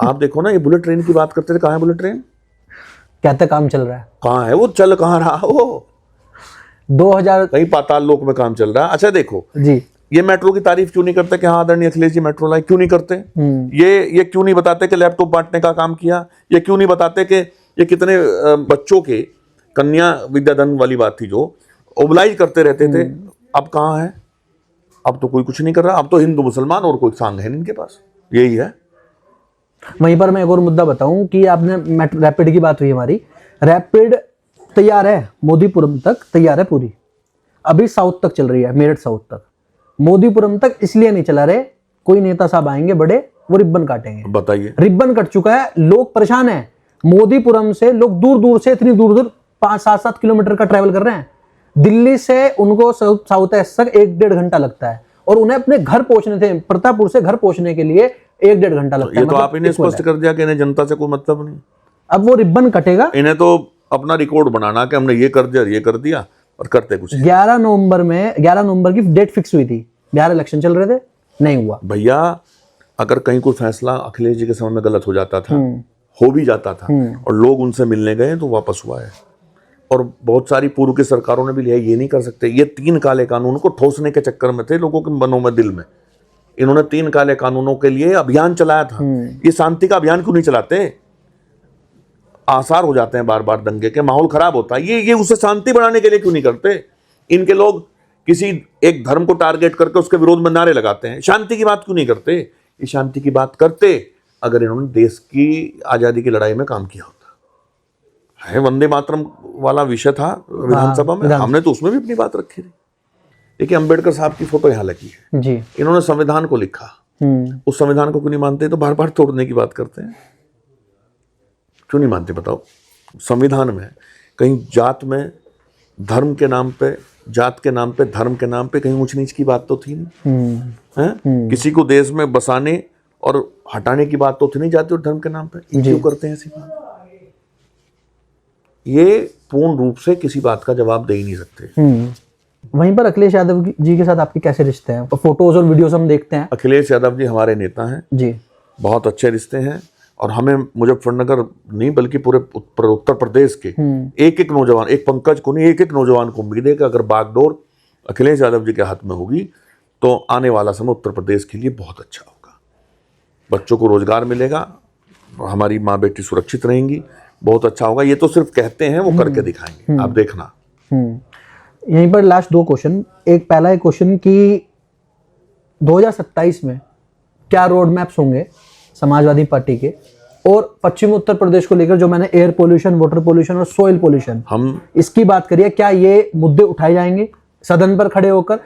आप देखो ना, ये बुलेट ट्रेन की बात करते थे, कहाँ है बुलेट ट्रेन? कहते काम चल रहा है, कहाँ है वो? चल कहाँ रहा वो? 2000 कहीं पाताल लोक में काम चल रहा है। अच्छा देखो जी, ये मेट्रो की तारीफ क्यों नहीं करते कि हाँ आदरणीय अखिलेश जी मेट्रो लाए? क्यों नहीं करते? ये क्यों नहीं बताते कि लैपटॉप बांटने का काम किया? ये क्यों नहीं बताते कि ये कितने बच्चों के कन्या विद्याधन वाली बात थी जो ओबलाइज करते रहते थे, अब कहाँ है? अब तो कोई कुछ नहीं कर रहा। अब तो हिंदू मुसलमान और कोई सांग है नहीं इनके पास, यही है। वहीं पर मैं एक और मुद्दा बताऊं कि आपने रैपिड की बात हुई हमारी, रैपिड तैयार है, मोदीपुरम तक तैयार है पूरी, अभी साउथ तक चल रही है, मेरठ साउथ तक। मोदीपुरम तक इसलिए नहीं चला रहे, कोई नेता साहब आएंगे बड़े, वो रिबन काटेंगे। बताइए, रिबन कट चुका है, लोग परेशान हैं। मोदीपुरम से लोग दूर दूर से, इतनी दूर दूर 5-7 किलोमीटर का ट्रैवल कर रहे हैं। दिल्ली से उनको साउथ ईस्ट तक 1-1.5 घंटा लगता है, और उन्हें अपने घर पहुंचने थे, प्रतापपुर से घर पहुंचने के लिए 1-1.5 घंटा लगता है। ये तो आप इन्हें स्पष्ट कर दिया कि इन्हें जनता से कोई मतलब नहीं। अब वो रिबन कटेगा। इन्हें तो अपना रिकॉर्ड बनाना कि हमने ये कर दिया, ये कर दिया, और करते कुछ नहीं। 11 नवंबर की डेट फिक्स हुई थी, बिहार इलेक्शन चल रहे थे, नहीं हुआ। भैया, अगर कहीं कोई फैसला अखिलेश जी के समय में गलत हो जाता था, हो भी जाता था, और लोग उनसे मिलने गए तो वापस हुआ है। और बहुत सारी पूर्व की सरकारों ने भी लिया, ये नहीं कर सकते। ये 3 काले कानून को ठोसने के चक्कर में थे लोगों के मनों में, दिल में। इन्होंने 3 काले कानूनों के लिए अभियान चलाया था। ये शांति का अभियान क्यों नहीं चलाते? आसार हो जाते हैं बार बार दंगे के, माहौल खराब होता है। ये उसे शांति बढ़ाने के लिए क्यों नहीं करते? इनके लोग किसी एक धर्म को टारगेट करके उसके विरोध में नारे लगाते हैं, शांति की बात क्यों नहीं करते? ये शांति की बात करते अगर इन्होंने देश की आजादी की लड़ाई में काम किया होता है। वंदे मातरम वाला विषय था विधानसभा में, हमने तो उसमें भी अपनी बात रखी थी। देखिए, अंबेडकर साहब की फोटो यहाँ लगी है जी, इन्होंने संविधान को लिखा, उस संविधान को क्यों नहीं मानते? तो बार बार तोड़ने की बात करते हैं, क्यों नहीं मानते बताओ? संविधान में कहीं जात में, धर्म के नाम पे, जात के नाम पे, धर्म के नाम पे कहीं ऊंच नीच की बात तो थी नहीं है? किसी को देश में बसाने और हटाने की बात तो थी नहीं जाति और धर्म के नाम पे। क्यों करते हैं ऐसी बात? ये पूर्ण रूप से किसी बात का जवाब दे ही नहीं सकते। वहीं पर अखिलेश यादव जी के साथ आपके कैसे रिश्ते हैं? फोटोज और वीडियोस हम देखते हैं। अखिलेश यादव जी हमारे नेता हैं जी, बहुत अच्छे रिश्ते हैं, और हमें मुजफ्फरनगर नहीं बल्कि पूरे उत्तर प्रदेश के एक नौजवान, एक पंकज को नहीं, एक नौजवान को उम्मीद है कि अगर बागडोर अखिलेश यादव जी के हाथ में होगी तो आने वाला समय उत्तर प्रदेश के लिए बहुत अच्छा होगा। बच्चों को रोजगार मिलेगा, हमारी माँ बेटी सुरक्षित रहेंगी, बहुत अच्छा होगा। ये तो सिर्फ कहते हैं, वो करके दिखाएंगे, आप देखना। यहीं पर लास्ट 2 क्वेश्चन। एक पहला एक क्वेश्चन कि 2027 में क्या रोड मैप्स होंगे समाजवादी पार्टी के, और पश्चिम उत्तर प्रदेश को लेकर जो मैंने एयर पोल्यूशन, वाटर पोल्यूशन और सोइल पोल्यूशन, हम इसकी बात करिए, क्या ये मुद्दे उठाए जाएंगे सदन पर खड़े होकर?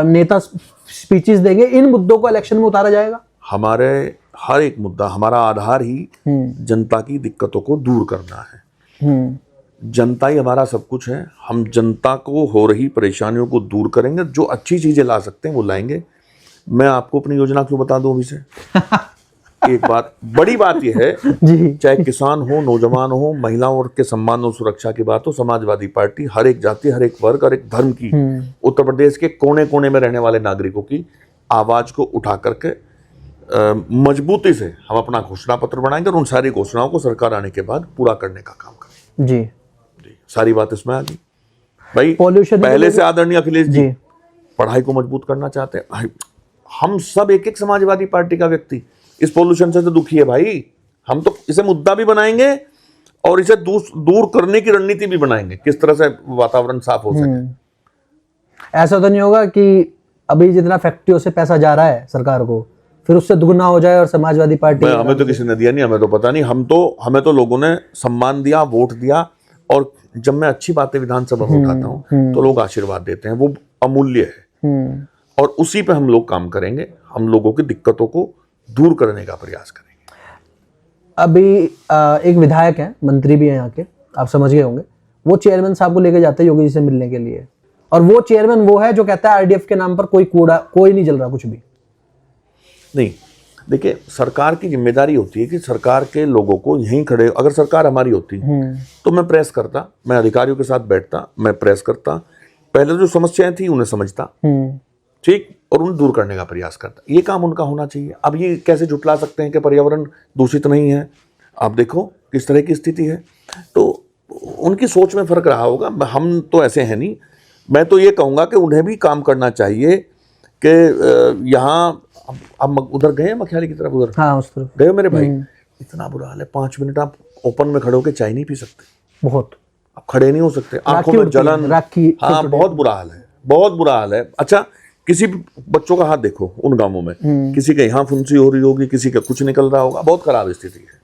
नेता स्पीचेस देंगे, इन मुद्दों को इलेक्शन में उतारा जाएगा? हमारे हर एक मुद्दा, हमारा आधार ही जनता की दिक्कतों को दूर करना है। जनता ही हमारा सब कुछ है। हम जनता को हो रही परेशानियों को दूर करेंगे, जो अच्छी चीजें ला सकते हैं वो लाएंगे। मैं आपको अपनी योजना क्यों बता दूं अभी से? एक बात, बड़ी बात यह है, जी चाहे किसान हो, नौजवान हो, महिलाओं के सम्मान और सुरक्षा की बात हो, समाजवादी पार्टी हर एक जाति, हर एक वर्ग, हर एक धर्म की, उत्तर प्रदेश के कोने कोने में रहने वाले नागरिकों की आवाज को उठा करके मजबूती से हम अपना घोषणा पत्र बनाएंगे और उन सारी घोषणाओं को सरकार आने के बाद पूरा करने का काम करेंगे। जी सारी बात इसमें आ गई भाई। पॉल्यूशन पहले से आदरणीय अखिलेश जी पढ़ाई को मजबूत करना चाहते हैं भाई। हम सब एक एक समाजवादी पार्टी का व्यक्ति इस पॉल्यूशन से तो दुखी है भाई। हम तो इसे मुद्दा भी बनाएंगे और इसे दूर करने की रणनीति भी बनाएंगे, किस तरह से वातावरण साफ हो सके। ऐसा तो नहीं होगा कि अभी जितना फैक्ट्रियों से पैसा जा रहा है सरकार को, फिर उससे दुगना हो जाए और समाजवादी पार्टी। हमें तो किसी ने दिया नहीं, हमें तो पता नहीं। हमें तो लोगों ने सम्मान दिया, वोट दिया, और जब मैं अच्छी बातें विधानसभा में उठाता हूँ तो लोग आशीर्वाद देते हैं, वो अमूल्य है। और उसी पे हम लोग काम करेंगे, हम लोगों की दिक्कतों को दूर करने का प्रयास करेंगे। अभी एक विधायक है, मंत्री भी है यहाँ के, आप समझ गए होंगे, वो चेयरमैन साहब को लेके जाते हैं योगी जी से मिलने के लिए, और वो चेयरमैन वो है जो कहता है आरडीएफ के नाम पर कोई नहीं जल रहा कुछ भी नहीं। देखिए, सरकार की जिम्मेदारी होती है कि सरकार के लोगों को यहीं खड़े, अगर सरकार हमारी होती तो मैं प्रेस करता, मैं अधिकारियों के साथ बैठता, मैं प्रेस करता, पहले जो समस्याएं थी उन्हें समझता, ठीक, और उन्हें दूर करने का प्रयास करता। ये काम उनका होना चाहिए। अब ये कैसे झुटला सकते हैं कि पर्यावरण दूषित नहीं है? आप देखो किस तरह की स्थिति है। तो उनकी सोच में फर्क रहा होगा, हम तो ऐसे हैं नहीं। मैं तो ये कहूँगा कि उन्हें भी काम करना चाहिए कि यहाँ आप उधर गए मखियाली की तरफ, उधर हाँ उस तरफ गए हो मेरे भाई? इतना बुरा हाल है, 5 मिनट आप ओपन में खड़े होकर चाय नहीं पी सकते, बहुत, आप खड़े नहीं हो सकते, आंखों में जलन, हाँ बहुत बुरा हाल है, बहुत बुरा हाल है। अच्छा, किसी बच्चों का हाथ देखो उन गांवों में, किसी के यहाँ फुंसी हो रही होगी, किसी का कुछ निकल रहा होगा, बहुत खराब स्थिति है,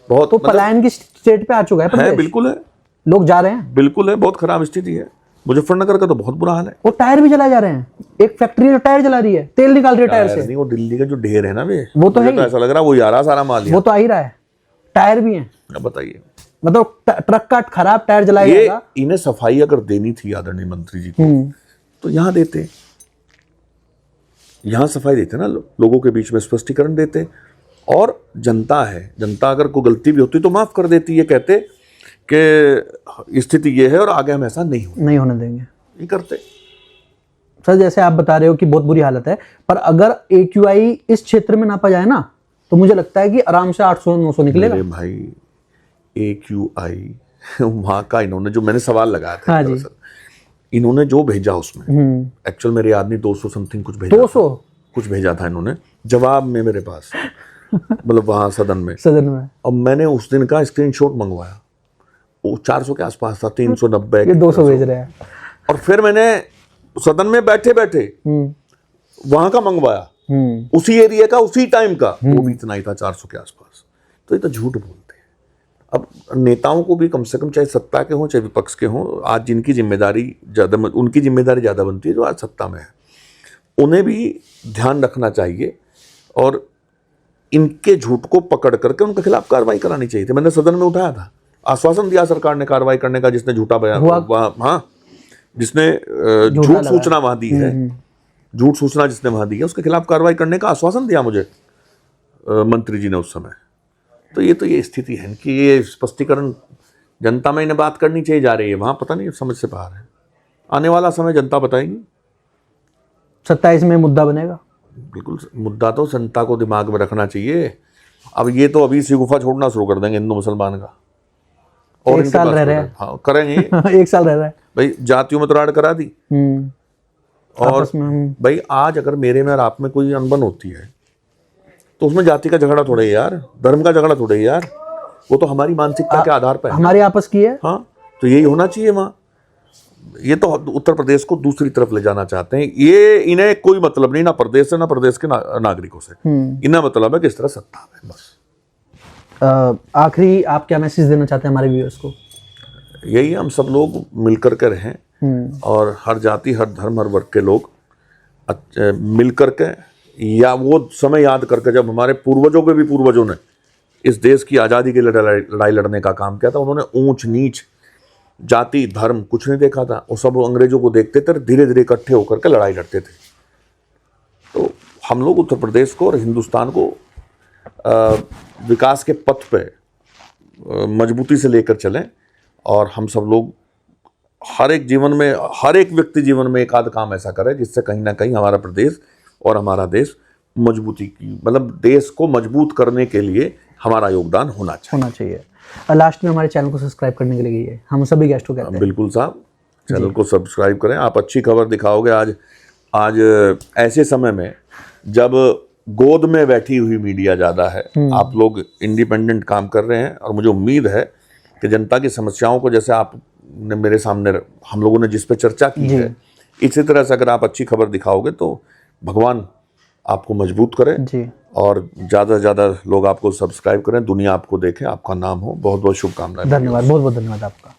बहुत। तो पलायन की स्टेट पे आ चुका है, बिल्कुल है, लोग जा रहे हैं, बिल्कुल है, बहुत खराब स्थिति है। मुजफ्फरनगर का तो बहुत बुरा हाल है, वो टायर भी जलाए जा रहे हैं। एक फैक्ट्री जो टायर जला रही है, तेल निकाल रही है टायर से। नहीं, वो दिल्ली का जो ढेर है ना, वो तो है, ऐसा लग रहा है वो यारा सारा माल, वो तो आ ही रहा है, टायर भी है। अब बताइए, मतलब ट्रक का खराब टायर जलाया जाएगा। इन्हें सफाई अगर देनी थी आदरणीय मंत्री जी को, तो यहाँ देते, यहाँ सफाई देते ना, लोगों के बीच में स्पष्टीकरण देते। और जनता है, जनता अगर कोई गलती भी होती तो माफ कर देती, ये कहते कि स्थिति ये है और आगे हम ऐसा नहीं होने देंगे, नहीं करते। सर जैसे आप बता रहे हो कि बहुत बुरी हालत है, पर अगर AQI इस क्षेत्र में नापा जाए ना, तो मुझे लगता है कि आराम से 800-900 निकलेगा। मेरे भाई, AQI वहाँ का इन्होंने जो मैंने सवाल लगाया था, हाँ जी, इन्होंने जो भेजा उसमें एक्चुअल मेरे याद नहीं, 200 समथिंग कुछ भेजा, 200 कुछ भेजा था इन्होंने जवाब में मेरे पास, मतलब वहाँ सदन में। और मैंने उस दिन का स्क्रीनशॉट मंगवाया, वो 400 के आसपास था, 390, ये 200 भेज रहे हैं। और फिर मैंने सदन में बैठे बैठे वहां का मंगवाया, उसी एरिया का, उसी टाइम का, वो भी इतना ही था, 400 के आसपास। तो ये तो झूठ बोलते हैं। अब नेताओं को भी कम से कम, चाहे सत्ता के हों चाहे विपक्ष के हों, आज जिनकी जिम्मेदारी ज्यादा, उनकी जिम्मेदारी ज्यादा बनती है जो आज सत्ता में है, उन्हें भी ध्यान रखना चाहिए और इनके झूठ को पकड़ करके उनके खिलाफ कार्रवाई करानी चाहिए थी। मैंने सदन में उठाया था, आश्वासन दिया सरकार ने कार्रवाई करने का, जिसने झूठा बयान, हाँ, जिसने झूठ सूचना वहां दी है, झूठ सूचना जिसने वहां दी है, उसके खिलाफ कार्रवाई करने का आश्वासन दिया मुझे मंत्री जी ने उस समय। तो ये स्थिति है कि ये स्पष्टीकरण जनता में इन्हें बात करनी चाहिए, जा रही है वहां, पता नहीं समझ से बाहर है। आने वाला समय जनता बताएगी, 27 में मुद्दा बनेगा। बिल्कुल, मुद्दा तो जनता को दिमाग में रखना चाहिए। अब ये तो अभी से गुफा छोड़ना शुरू कर देंगे हिंदू मुसलमान का, और 1 साल रह रहे हैं, हाँ करेंगे 1 साल रह रहा है भाई, जातियों में तो राड़ करा दी। और भाई आज अगर मेरे में और आप में कोई अनबन होती है तो उसमें जाति का झगड़ा थोड़ा ही यार, धर्म का झगड़ा थोड़ा ही यार, वो तो हमारी मानसिकता के आधार पर है, हमारी आपस की है। हाँ, तो यही होना चाहिए वहाँ। ये तो उत्तर प्रदेश को दूसरी तरफ ले जाना चाहते हैं। ये इन्हें कोई मतलब नहीं, ना प्रदेश से, ना प्रदेश के नागरिकों से, इन्हें मतलब है कि इस तरह सत्ता है बस। आखिरी आप क्या मैसेज देना चाहते हैं हमारे व्यूअर्स को? यही, हम सब लोग मिलकर के रहें और हर जाति, हर धर्म, हर वर्ग के लोग मिलकर के, या वो समय याद करके जब हमारे पूर्वजों के भी पूर्वजों ने इस देश की आज़ादी के लिए लड़ाई लड़ने का काम किया था, उन्होंने ऊंच नीच, जाति, धर्म कुछ नहीं देखा था, वो सब अंग्रेजों को देखते थे, धीरे धीरे इकट्ठे होकर के लड़ाई लड़ते थे। तो हम लोग उत्तर प्रदेश को और हिंदुस्तान को विकास के पथ पे मजबूती से लेकर चलें, और हम सब लोग हर एक जीवन में, हर एक व्यक्ति जीवन में एक आध काम ऐसा करे जिससे कहीं ना कहीं हमारा प्रदेश और हमारा देश मजबूती की, मतलब देश को मजबूत करने के लिए हमारा योगदान होना चाहिए। लास्ट में हमारे चैनल को सब्सक्राइब करने के लिए हम सभी गेस्ट को कहते हैं। बिल्कुल साहब, चैनल को सब्सक्राइब करें। आप अच्छी खबर दिखाओगे। आज ऐसे समय में जब गोद में बैठी हुई मीडिया ज़्यादा है, आप लोग इंडिपेंडेंट काम कर रहे हैं, और मुझे उम्मीद है कि जनता की समस्याओं को, जैसे आपने मेरे सामने, हम लोगों ने जिस पे चर्चा की है, इसी तरह से अगर आप अच्छी खबर दिखाओगे तो भगवान आपको मजबूत करें जी। और ज़्यादा से ज़्यादा लोग आपको सब्सक्राइब करें, दुनिया आपको देखे, आपका नाम हो। बहुत बहुत शुभकामनाएं। धन्यवाद, बहुत बहुत धन्यवाद आपका।